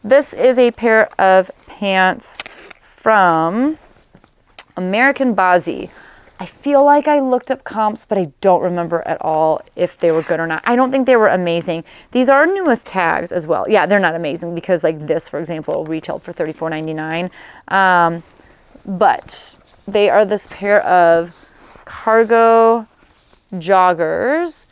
this is a pair of pants from American Bazzi. I feel like I looked up comps, but I don't remember at all if they were good or not. I don't think they were amazing. These are new with tags as well. Yeah, they're not amazing because like this, for example, retailed for $34.99. But they are this pair of cargo joggers.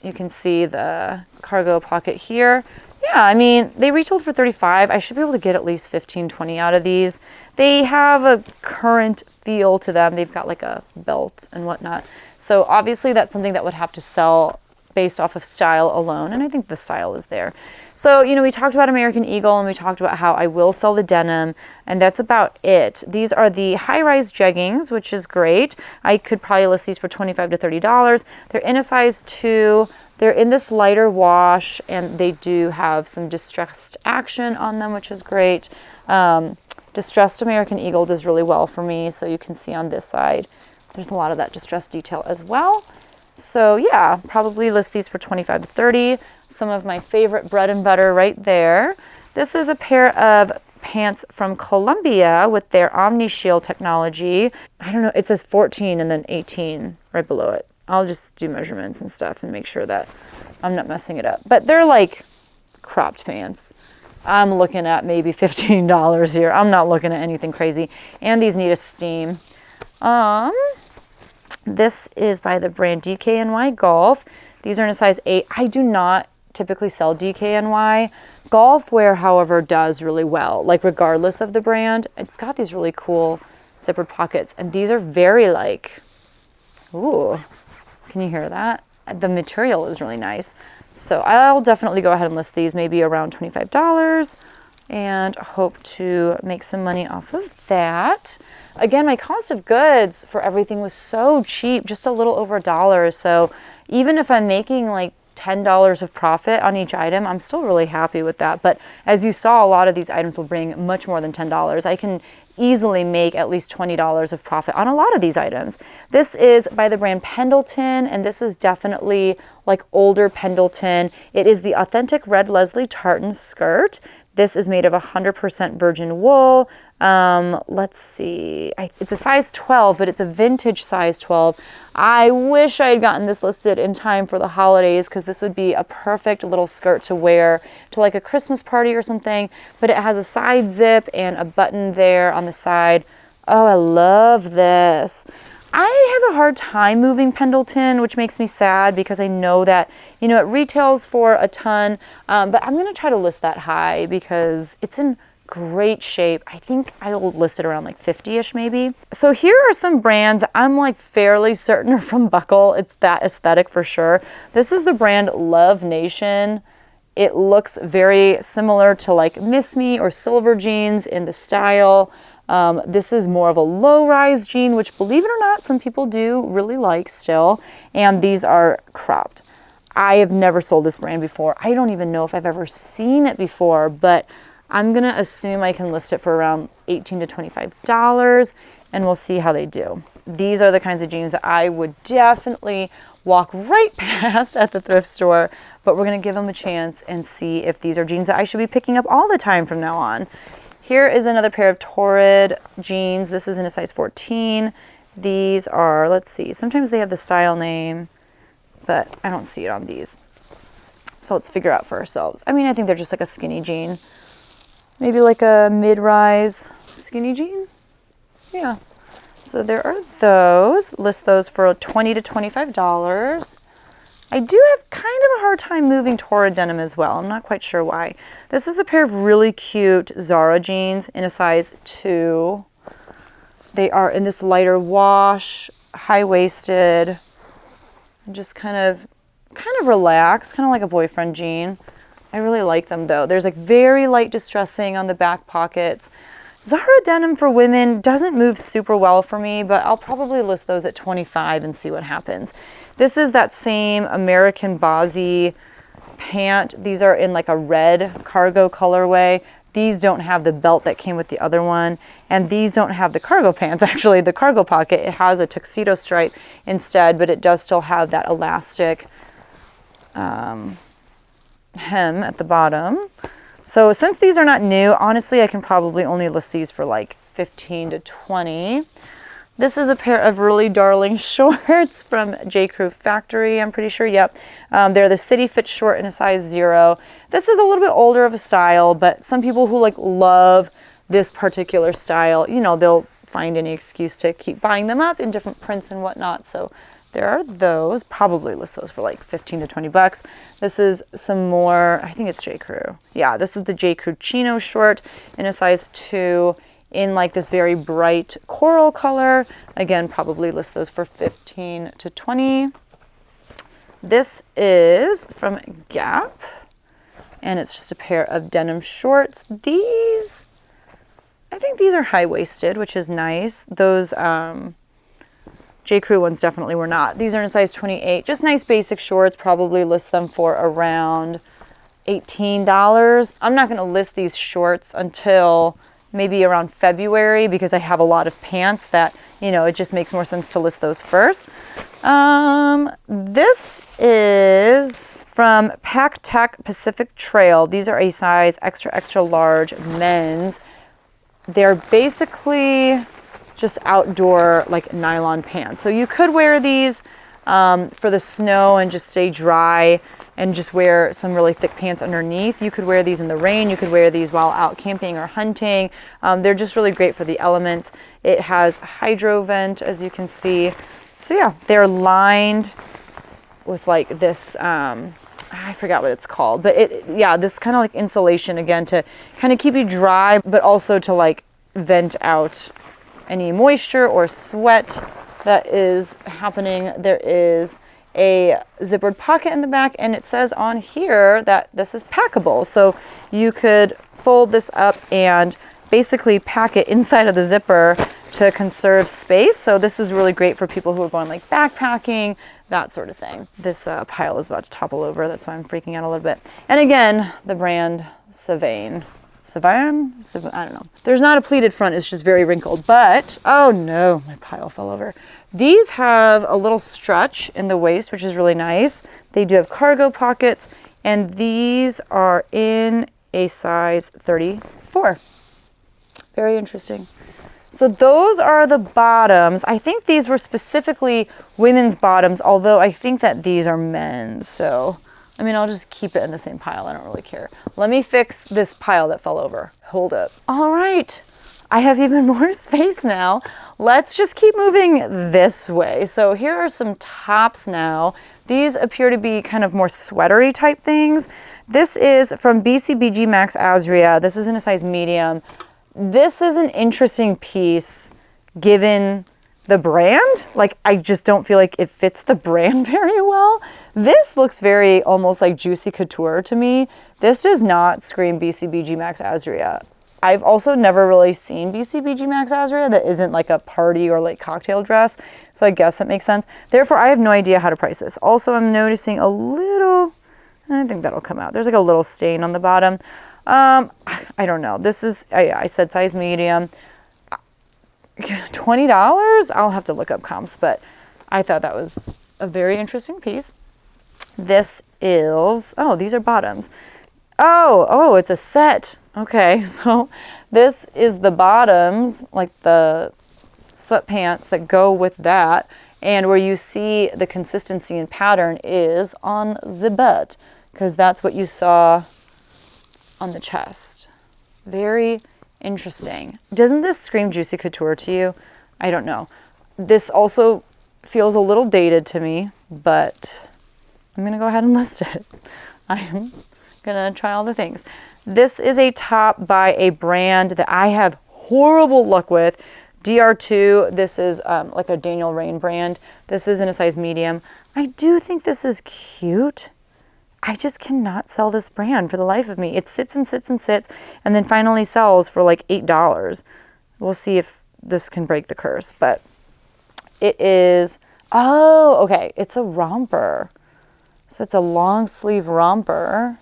You can see the cargo pocket here. Yeah, I mean, they retailed for $35. I should be able to get at least 15, 20 out of these. They have a current feel to them. They've got like a belt and whatnot. So obviously that's something that would have to sell based off of style alone. And I think the style is there. So, you know, we talked about American Eagle and we talked about how I will sell the denim, and that's about it. These are the high-rise jeggings, which is great. I could probably list these for $25 to $30. They're in a size 2. They're in this lighter wash, and they do have some distressed action on them, which is great. Distressed American Eagle does really well for me, so you can see on this side, there's a lot of that distressed detail as well. So yeah, probably list these for $25 to $30. Some of my favorite bread and butter right there. This is a pair of pants from Columbia with their Omni Shield technology. I don't know, it says 14 and then 18 right below it. I'll just do measurements and stuff and make sure that I'm not messing it up. But they're like cropped pants. I'm looking at maybe $15 here. I'm not looking at anything crazy. And these need a steam. This is by the brand DKNY Golf. These are in a size 8. I do not typically sell DKNY. Golf wear, however, does really well, like regardless of the brand. It's got these really cool zippered pockets, and these are very like, ooh, can you hear that? The material is really nice. So I'll definitely go ahead and list these maybe around $25 and hope to make some money off of that. Again, my cost of goods for everything was so cheap, just a little over $1. So even if I'm making like $10 of profit on each item, I'm still really happy with that. But as you saw, a lot of these items will bring much more than $10. I can easily make at least $20 of profit on a lot of these items. This is by the brand Pendleton, and this is definitely like older Pendleton. It is the authentic red Leslie tartan skirt. This is made of 100% virgin wool. Let's see, it's a size 12, but it's a vintage size 12. I wish I had gotten this listed in time for the holidays because this would be a perfect little skirt to wear to like a Christmas party or something, but it has a side zip and a button there on the side. Oh, I love this. I have a hard time moving Pendleton, which makes me sad because I know that, you know, it retails for a ton, but I'm going to try to list that high because it's in great shape. I think I'll list it around like 50-ish maybe. So here are some brands I'm like fairly certain are from Buckle. It's that aesthetic for sure. This is the brand Love Nation. It looks very similar to like Miss Me or Silver jeans in the style. This is more of a low-rise jean, which, believe it or not, some people do really like still. And these are cropped. I have never sold this brand before. I don't even know if I've ever seen it before, but I'm gonna assume I can list it for around $18 to $25, and we'll see how they do. These are the kinds of jeans that I would definitely walk right past at the thrift store, but we're gonna give them a chance and see if these are jeans that I should be picking up all the time from now on. Here is another pair of Torrid jeans. This is in a size 14. These are, let's see, sometimes they have the style name, but I don't see it on these. So let's figure out for ourselves. I mean, I think they're just like a skinny jean. Maybe like a mid-rise skinny jean. Yeah. So there are those. List those for $20 to $25. I do have kind of a hard time moving Torrid denim as well. I'm not quite sure why. This is a pair of really cute Zara jeans in a size 2. They are in this lighter wash, high-waisted, and just kind of relaxed, kind of like a boyfriend jean. I really like them though. There's like very light distressing on the back pockets. Zara denim for women doesn't move super well for me, but I'll probably list those at $25 and see what happens. This is that same American Bozzy pant. These are in like a red cargo colorway. These don't have the belt that came with the other one, and these don't have the cargo pants, actually, the cargo pocket. It has a tuxedo stripe instead, but it does still have that elastic hem at the bottom. So since these are not new, honestly, I can probably only list these for like $15 to $20. This is a pair of really darling shorts from J. Crew Factory, I'm pretty sure. Yep. They're the City Fit short in a size 0. This is a little bit older of a style, but some people who like love this particular style, you know, they'll find any excuse to keep buying them up in different prints and whatnot. So there are those. Probably list those for like $15 to $20. This is some more, I think it's J. Crew. Yeah, this is the J. Crew Chino short in a size 2. In like this very bright coral color. Again, probably list those for $15 to $20. This is from Gap, and it's just a pair of denim shorts. These, I think these are high-waisted, which is nice. Those J. Crew ones definitely were not. These are in a size 28. Just nice basic shorts. Probably list them for around $18. I'm not going to list these shorts until maybe around February, because I have a lot of pants that, you know, it just makes more sense to list those first. This is from Pack Tech Pacific Trail. These are a size extra, extra large men's. They're basically just outdoor like nylon pants. So you could wear these for the snow and just stay dry and just wear some really thick pants underneath. You could wear these in the rain. You could wear these while out camping or hunting. They're just really great for the elements. It has hydro vent, as you can see. So yeah, they're lined with like this, I forgot what it's called, but this kind of like insulation again to kind of keep you dry, but also to like vent out any moisture or sweat that is happening. There is a zippered pocket in the back, and it says on here that this is packable. So you could fold this up and basically pack it inside of the zipper to conserve space. So this is really great for people who are going like backpacking, that sort of thing. This pile is about to topple over. That's why I'm freaking out a little bit. And again, the brand Savoy. I don't know. There's not a pleated front, it's just very wrinkled, but, oh no, my pile fell over. These have a little stretch in the waist, which is really nice. They do have cargo pockets, and these are in a size 34. Very interesting. So those are the bottoms. I think these were specifically women's bottoms, although I think that these are men's, so I mean, I'll just keep it in the same pile. I don't really care. Let me fix this pile that fell over. Hold up. All right. I have even more space now. Let's just keep moving this way. So here are some tops now. These appear to be kind of more sweatery type things. This is from BCBG Max Azria. This is in a size medium. This is an interesting piece given the brand. Like, I just don't feel like it fits the brand very well. This looks very almost like Juicy Couture to me. This does not scream BCBG Max Azria. I've also never really seen BCBG Max Azria that isn't like a party or like cocktail dress. So I guess that makes sense. Therefore, I have no idea how to price this. Also, I'm noticing a little, I think that'll come out. There's like a little stain on the bottom. I don't know. This is, I said size medium. $20? I'll have to look up comps, but I thought that was a very interesting piece. This is, oh, these are bottoms. Oh, it's a set. Okay, so this is the bottoms, like the sweatpants that go with that. And where you see the consistency and pattern is on the butt, because that's what you saw on the chest. Very interesting. Doesn't this scream Juicy Couture to you? I don't know. This also feels a little dated to me, but I'm going to go ahead and list it. I'm going to try all the things. This is a top by a brand that I have horrible luck with. DR2. This is like a Daniel Rain brand. This is in a size medium. I do think this is cute. I just cannot sell this brand for the life of me. It sits and sits and sits and then finally sells for like $8. We'll see if this can break the curse, but it is, oh, okay. It's a romper. So it's a long sleeve romper,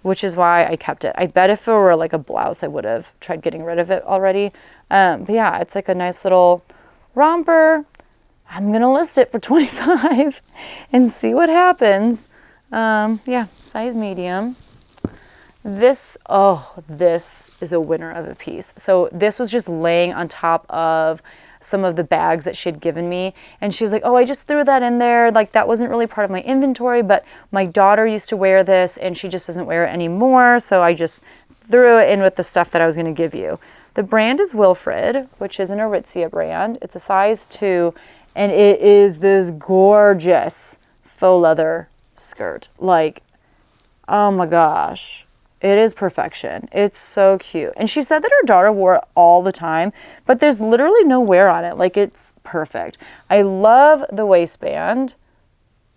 which is why I kept it. I bet if it were like a blouse, I would have tried getting rid of it already. But yeah, it's like a nice little romper. I'm going to list it for $25 and see what happens. Yeah, size medium. This is a winner of a piece. So this was just laying on top of some of the bags that she had given me. And she was like, oh, I just threw that in there. Like that wasn't really part of my inventory, but my daughter used to wear this and she just doesn't wear it anymore. So I just threw it in with the stuff that I was going to give you. The brand is Wilfred, which is an Aritzia brand. It's a size 2 and it is this gorgeous faux leather skirt. Like, oh my gosh. It is perfection. It's so cute. And she said that her daughter wore it all the time, but there's literally no wear on it. Like it's perfect. I love the waistband.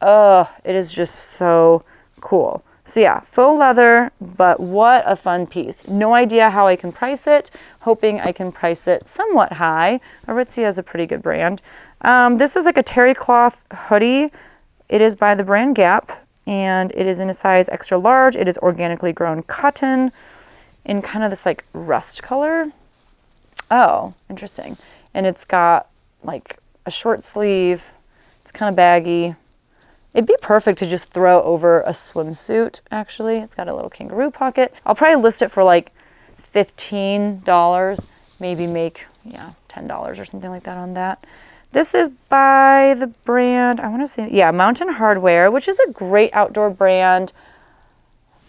It is just so cool. So yeah, faux leather, but what a fun piece. No idea how I can price it. Hoping I can price it somewhat high. Aritzia is a pretty good brand. This is like a terry cloth hoodie. It is by the brand Gap. And it is in a size extra large. It is organically grown cotton in kind of this like rust color. Oh, interesting. And it's got like a short sleeve. It's kind of baggy. It'd be perfect to just throw over a swimsuit, actually. It's got a little kangaroo pocket. I'll probably list it for like $15, maybe make, yeah, $10 or something like that on that. This is by the brand, I want to say, yeah, Mountain Hardware, which is a great outdoor brand.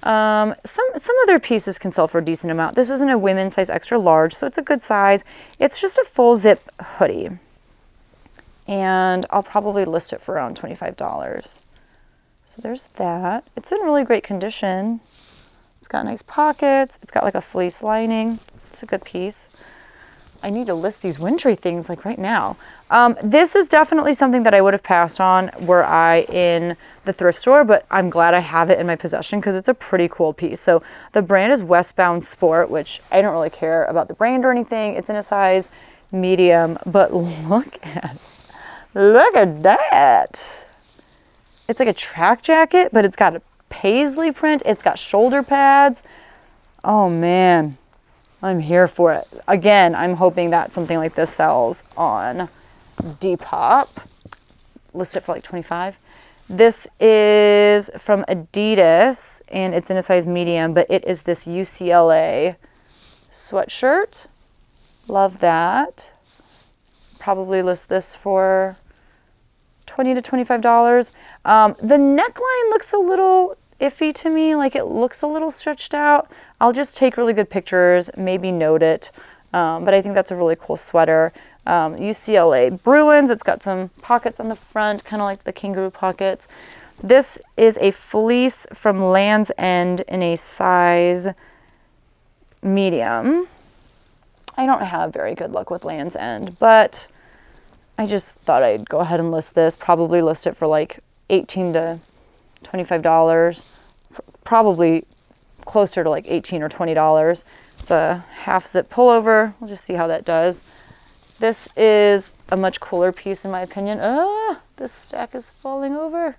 Some of their pieces can sell for a decent amount. This isn't a women's size extra large, so it's a good size. It's just a full zip hoodie. And I'll probably list it for around $25. So there's that. It's in really great condition. It's got nice pockets. It's got like a fleece lining. It's a good piece. I need to list these wintry things like right now. This is definitely something that I would have passed on were I in the thrift store, but I'm glad I have it in my possession because it's a pretty cool piece. So the brand is Westbound Sport, which I don't really care about the brand or anything. It's in a size medium, but look at that. It's like a track jacket, but it's got a paisley print. It's got shoulder pads. Oh man. I'm here for it. Again, I'm hoping that something like this sells on Depop. List it for like $25. This is from Adidas and it's in a size medium, but it is this UCLA sweatshirt. Love that. Probably list this for $20 to $25. The neckline looks a little iffy to me, like it looks a little stretched out. I'll just take really good pictures, maybe note it, but I think that's a really cool sweater. UCLA Bruins, it's got some pockets on the front, kind of like the kangaroo pockets. This is a fleece from Land's End in a size medium. I don't have very good luck with Land's End, but I just thought I'd go ahead and list this, probably list it for like $18 to $25, probably closer to like $18 or $20. It's a half zip pullover. We'll just see how that does. This is a much cooler piece in my opinion. This stack is falling over.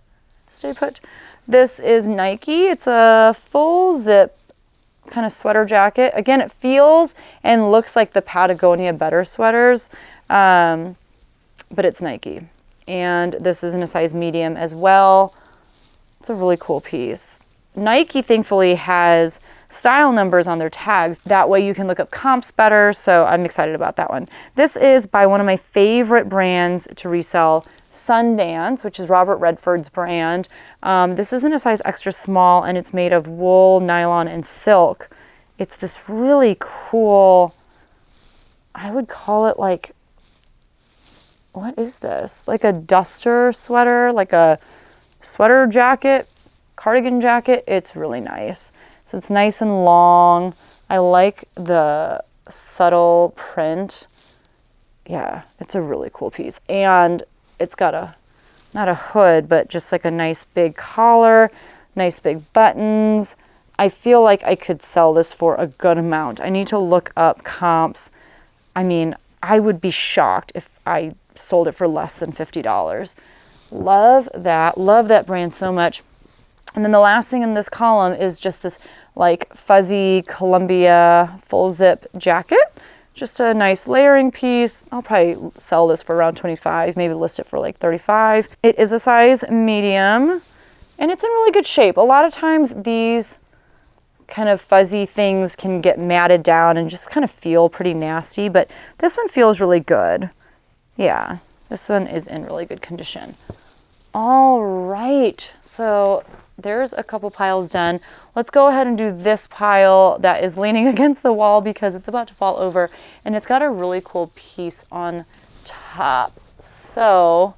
Stay put. This is Nike. It's a full zip kind of sweater jacket. Again, it feels and looks like the Patagonia Better sweaters, but it's Nike. And this is in a size medium as well. It's a really cool piece. Nike thankfully has style numbers on their tags. That way you can look up comps better, so I'm excited about that one. This is by one of my favorite brands to resell, Sundance, which is Robert Redford's brand. This is in a size extra small, and it's made of wool, nylon, and silk. It's this really cool, I would call it like, what is this? Like a duster sweater, like a sweater jacket, cardigan jacket. It's really nice. So it's nice and long. I like the subtle print. Yeah, it's a really cool piece. And it's got a, not a hood, but just like a nice big collar, nice big buttons. I feel like I could sell this for a good amount. I need to look up comps. I mean, I would be shocked if I sold it for less than $50. Love that brand so much. And then the last thing in this column is just this like fuzzy Columbia full zip jacket. Just a nice layering piece. I'll probably sell this for around 25, maybe list it for like 35. It is a size medium and it's in really good shape. A lot of times these kind of fuzzy things can get matted down and just kind of feel pretty nasty, but this one feels really good. Yeah, this one is in really good condition. All right, so there's a couple piles done. Let's go ahead and do this pile that is leaning against the wall because it's about to fall over, and it's got a really cool piece on top. So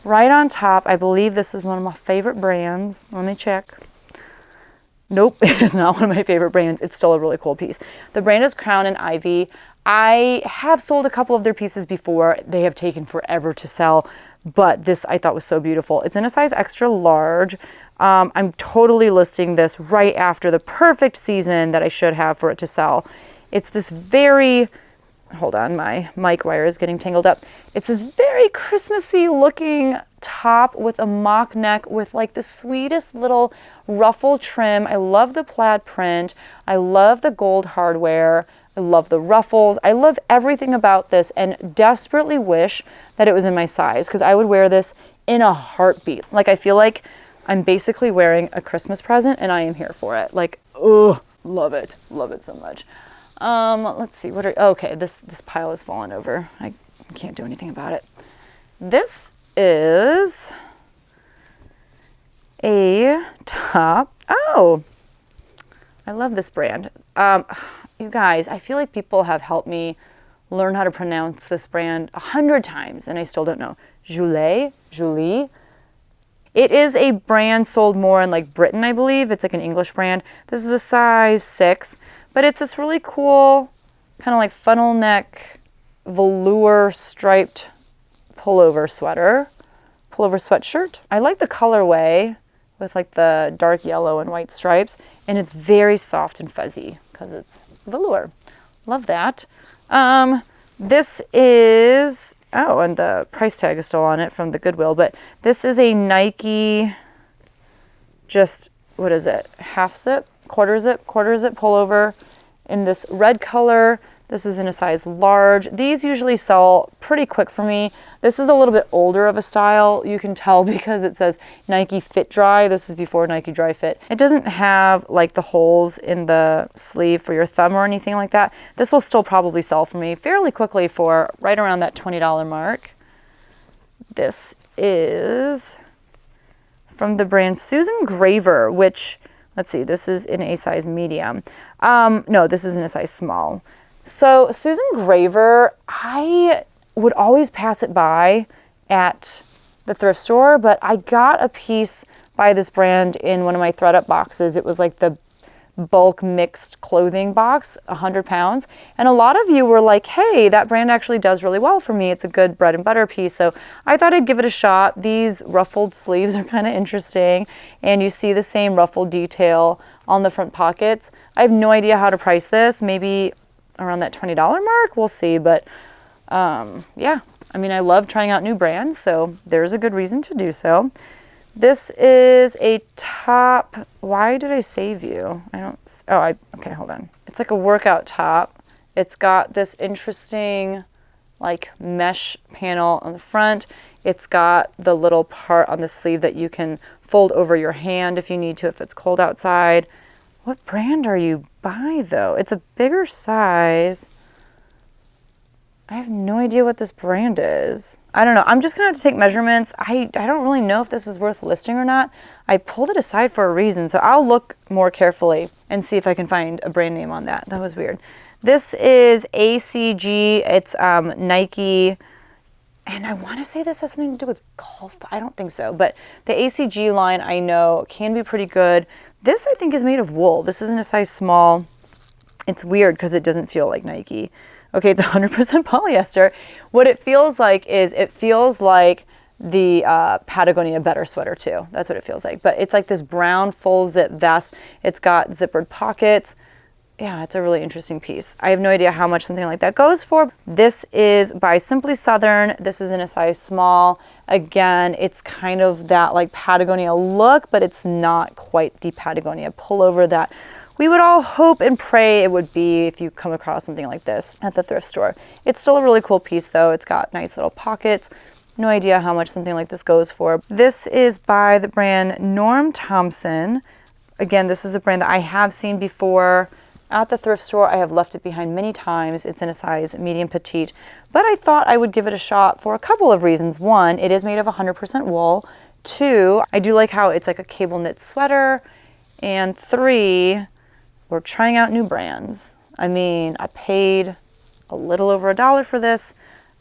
right on top, I believe this is one of my favorite brands. Let me check. Nope, it is not one of my favorite brands. It's still a really cool piece. The brand is Crown and Ivy. I have sold a couple of their pieces before. They have taken forever to sell, but this I thought was so beautiful. It's in a size extra large. I'm totally listing this right after the perfect season that I should have for it to sell. It's this very, hold on, my mic wire is getting tangled up. It's this very Christmassy looking top with a mock neck with like the sweetest little ruffle trim. I love the plaid print. I love the gold hardware. I love the ruffles. I love everything about this and desperately wish that it was in my size because I would wear this in a heartbeat. Like I feel like I'm basically wearing a Christmas present and I am here for it. Like, oh, love it so much. Let's see, okay, this pile has fallen over. I can't do anything about it. This is a top. Oh, I love this brand. You guys, I feel like people have helped me learn how to pronounce this brand 100 times and I still don't know. Julie. It is a brand sold more in like Britain, I believe. It's like an English brand. This is a size 6, but it's this really cool kind of like funnel neck velour striped pullover sweatshirt. I like the colorway with like the dark yellow and white stripes, and it's very soft and fuzzy because it's velour. Love that. This is, oh, and the price tag is still on it from the Goodwill, but this is a Nike, just, what is it? Half zip, quarter zip pullover in this red color. This is in a size large. These usually sell pretty quick for me. This is a little bit older of a style. You can tell because it says Nike Fit Dry. This is before Nike Dry Fit. It doesn't have like the holes in the sleeve for your thumb or anything like that. This will still probably sell for me fairly quickly for right around that $20 mark. This is from the brand Susan Graver, which, let's see, this is in a size medium. No, this is in a size small. So Susan Graver, I would always pass it by at the thrift store, but I got a piece by this brand in one of my thread up boxes. It was like the bulk mixed clothing box, 100 pounds. And a lot of you were like, hey, that brand actually does really well for me. It's a good bread and butter piece. So I thought I'd give it a shot. These ruffled sleeves are kind of interesting. And you see the same ruffled detail on the front pockets. I have no idea how to price this. Maybe around that $20 mark. We'll see. But yeah, I mean, I love trying out new brands. So there's a good reason to do so. This is a top. Why did I save you? Okay, hold on. It's like a workout top. It's got this interesting like mesh panel on the front. It's got the little part on the sleeve that you can fold over your hand if you need to, if it's cold outside. What brand are you by though? It's a bigger size. I have no idea what this brand is. I don't know. I'm just gonna have to take measurements. I don't really know if this is worth listing or not. I pulled it aside for a reason, so I'll look more carefully and see if I can find a brand name on that. That was weird. This is ACG. It's Nike, and I want to say this has something to do with golf, but I don't think so. But the ACG line I know can be pretty good. This I think is made of wool. This isn't a size small. It's weird because it doesn't feel like Nike. Okay, it's 100% polyester. What it feels like is it feels like the Patagonia Better sweater too. That's what it feels like. But it's like this brown full zip vest. It's got zippered pockets. Yeah, it's a really interesting piece. I have no idea how much something like that goes for. This is by Simply Southern. This is in a size small. Again, it's kind of that like Patagonia look, but it's not quite the Patagonia pullover that we would all hope and pray it would be if you come across something like this at the thrift store. It's still a really cool piece though. It's got nice little pockets. No idea how much something like this goes for. This is by the brand Norm Thompson. Again, this is a brand that I have seen before at the thrift store. I have left it behind many times. It's in a size medium petite, but I thought I would give it a shot for a couple of reasons. One, it is made of 100% wool. Two, I do like how it's like a cable knit sweater. And three, we're trying out new brands. I mean, I paid a little over $1 for this.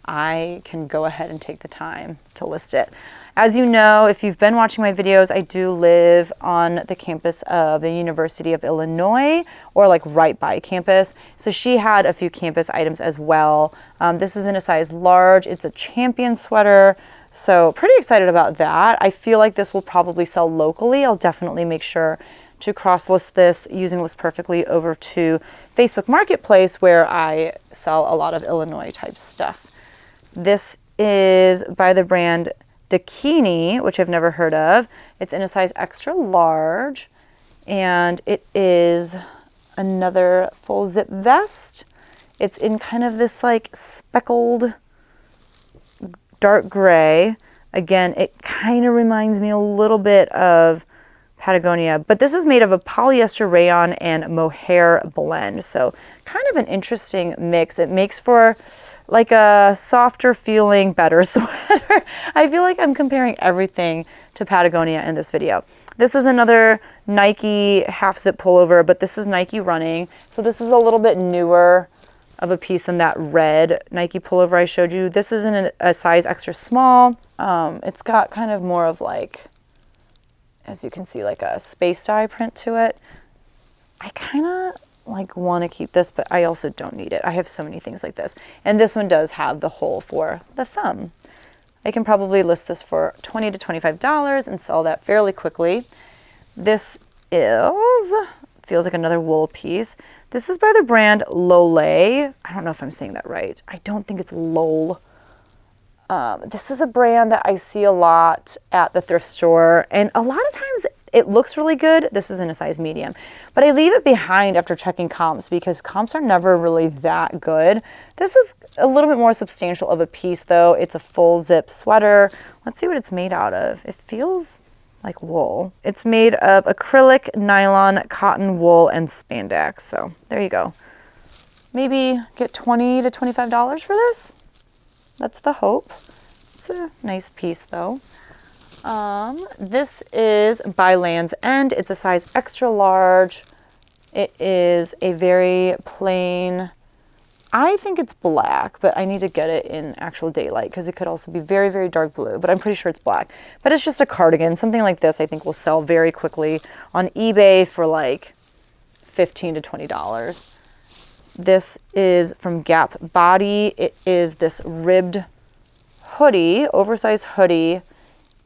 I can go ahead and take the time to list it. As you know, if you've been watching my videos, I do live on the campus of the University of Illinois, or like right by campus. So she had a few campus items as well. This is in a size large. It's a Champion sweater. So pretty excited about that. I feel like this will probably sell locally. I'll definitely make sure to cross-list this using List Perfectly over to Facebook Marketplace, where I sell a lot of Illinois type stuff. This is by the brand Dakini, which I've never heard of. It's in a size extra large, and it is another full zip vest. It's in kind of this like speckled dark gray. Again, it kind of reminds me a little bit of Patagonia, but this is made of a polyester rayon and mohair blend. So kind of an interesting mix. It makes for like a softer feeling, better sweater. I feel like I'm comparing everything to Patagonia in this video. This is another Nike half zip pullover, but this is Nike running. So this is a little bit newer of a piece than that red Nike pullover I showed you. This is in a size extra small. It's got kind of more of like, as you can see, like a space dye print to it. I kind of like want to keep this, but I also don't need it. I have so many things like this. And this one does have the hole for the thumb. I can probably list this for $20 to $25 and sell that fairly quickly. This feels like another wool piece. This is by the brand Lole. I don't know if I'm saying that right. I don't think it's Lol. This is a brand that I see a lot at the thrift store, and a lot of times it looks really good. This is in a size medium, but I leave it behind after checking comps because comps are never really that good. This is a little bit more substantial of a piece though. It's a full zip sweater. Let's see what it's made out of. It feels like wool. It's made of acrylic, nylon, cotton, wool, and spandex. So there you go. Maybe get $20 to $25 for this. That's the hope. It's a nice piece though. This is by Land's End. It's a size extra large. It is a very plain, I think it's black, but I need to get it in actual daylight because it could also be very, very dark blue, but I'm pretty sure it's black. But it's just a cardigan. Something like this I think will sell very quickly on eBay for like $15 to $20. This is from Gap Body. It is this ribbed hoodie, oversized hoodie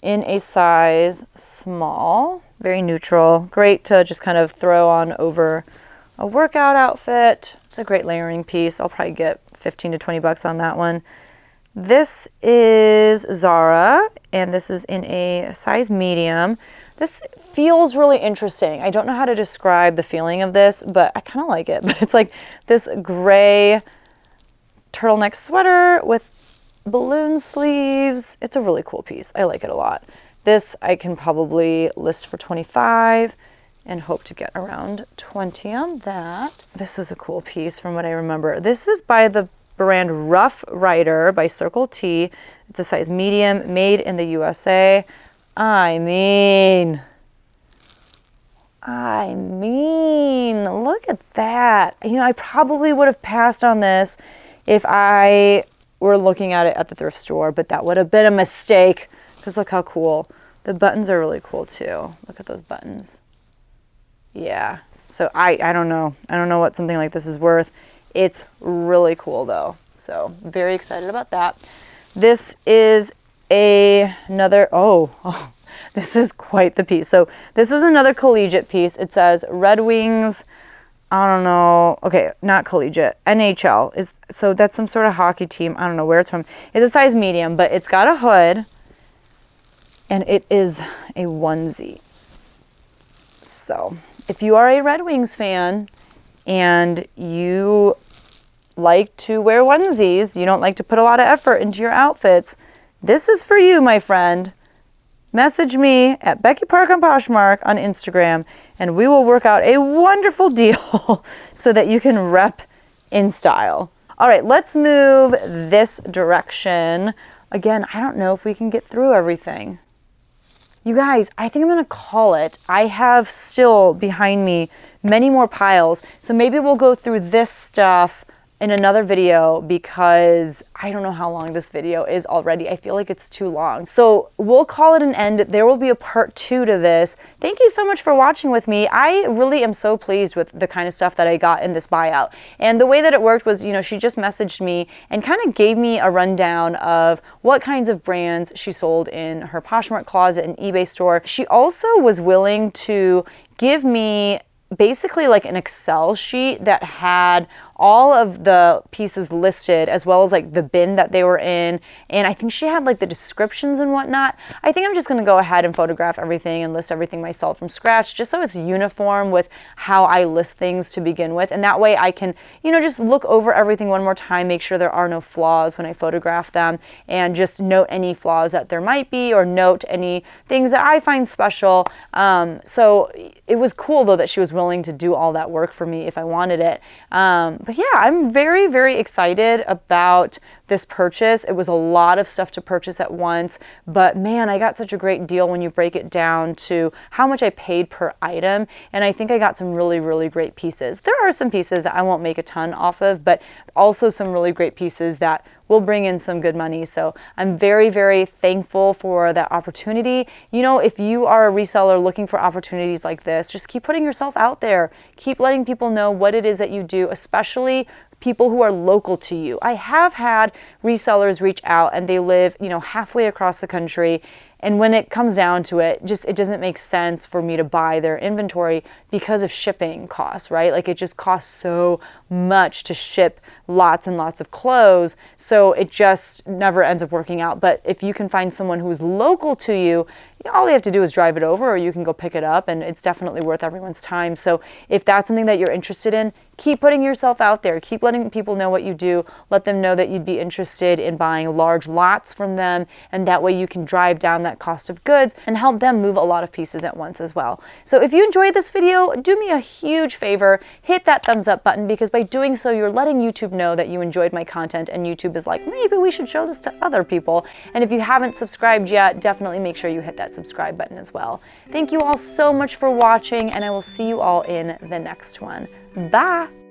in a size small, very neutral. Great to just kind of throw on over a workout outfit. It's a great layering piece. I'll probably get 15 to 20 bucks on that one. This is Zara, and this is in a size medium. This feels really interesting. I don't know how to describe the feeling of this, but I kind of like it. But it's like this gray turtleneck sweater with balloon sleeves. It's a really cool piece. I like it a lot. This I can probably list for 25 and hope to get around 20 on that. This was a cool piece from what I remember. This is by the brand Rough Rider by Circle T. It's a size medium, made in the USA. I mean, look at that. You know, I probably would have passed on this if I were looking at it at the thrift store, but that would have been a mistake because look how cool. The buttons are really cool too. Look at those buttons. Yeah, so I don't know. I don't know what something like this is worth. It's really cool though. So very excited about that. This is another, this is quite the piece. So this is another collegiate piece. It says Red Wings, I don't know. Okay, not collegiate. NHL is, so that's some sort of hockey team. I don't know where it's from. It's a size medium, but it's got a hood and it is a onesie. So if you are a Red Wings fan and you like to wear onesies, you don't like to put a lot of effort into your outfits, this is for you, my friend. Message me at Becky Park on Poshmark on Instagram, and we will work out a wonderful deal so that you can rep in style. All right, let's move this direction. Again, I don't know if we can get through everything. You guys, I think I'm gonna call it. I have still behind me many more piles, so maybe we'll go through this stuff in another video because I don't know how long this video is already. I feel like it's too long. So we'll call it an end. There will be a part 2 to this. Thank you so much for watching with me. I really am so pleased with the kind of stuff that I got in this buyout. And the way that it worked was, you know, she just messaged me and kind of gave me a rundown of what kinds of brands she sold in her Poshmark closet and eBay store. She also was willing to give me basically like an Excel sheet that had all of the pieces listed as well as like the bin that they were in, and I think she had like the descriptions and whatnot. I think I'm just gonna go ahead and photograph everything and list everything myself from scratch just so it's uniform with how I list things to begin with, and that way I can, you know, just look over everything one more time, make sure there are no flaws when I photograph them, and just note any flaws that there might be or note any things that I find special. So it was cool though that she was willing to do all that work for me if I wanted it. But yeah, I'm very, very excited about this purchase. It was a lot of stuff to purchase at once, but man, I got such a great deal when you break it down to how much I paid per item, and I think I got some really, really great pieces. There are some pieces that I won't make a ton off of, but also some really great pieces that will bring in some good money. So I'm very, very thankful for that opportunity. You know, if you are a reseller looking for opportunities like this, just keep putting yourself out there. Keep letting people know what it is that you do, especially people who are local to you. I have had resellers reach out and they live, you know, halfway across the country. And when it comes down to it, just it doesn't make sense for me to buy their inventory because of shipping costs, right? Like it just costs so much to ship lots and lots of clothes. So it just never ends up working out. But if you can find someone who's local to you, all you have to do is drive it over, or you can go pick it up, and it's definitely worth everyone's time. So if that's something that you're interested in, keep putting yourself out there. Keep letting people know what you do. Let them know that you'd be interested in buying large lots from them, and that way you can drive down that cost of goods and help them move a lot of pieces at once as well. So if you enjoyed this video, do me a huge favor, hit that thumbs up button, because by doing so, you're letting YouTube know that you enjoyed my content, and YouTube is like, maybe we should show this to other people. And if you haven't subscribed yet, definitely make sure you hit that subscribe button as well. Thank you all so much for watching, and I will see you all in the next one. Bye!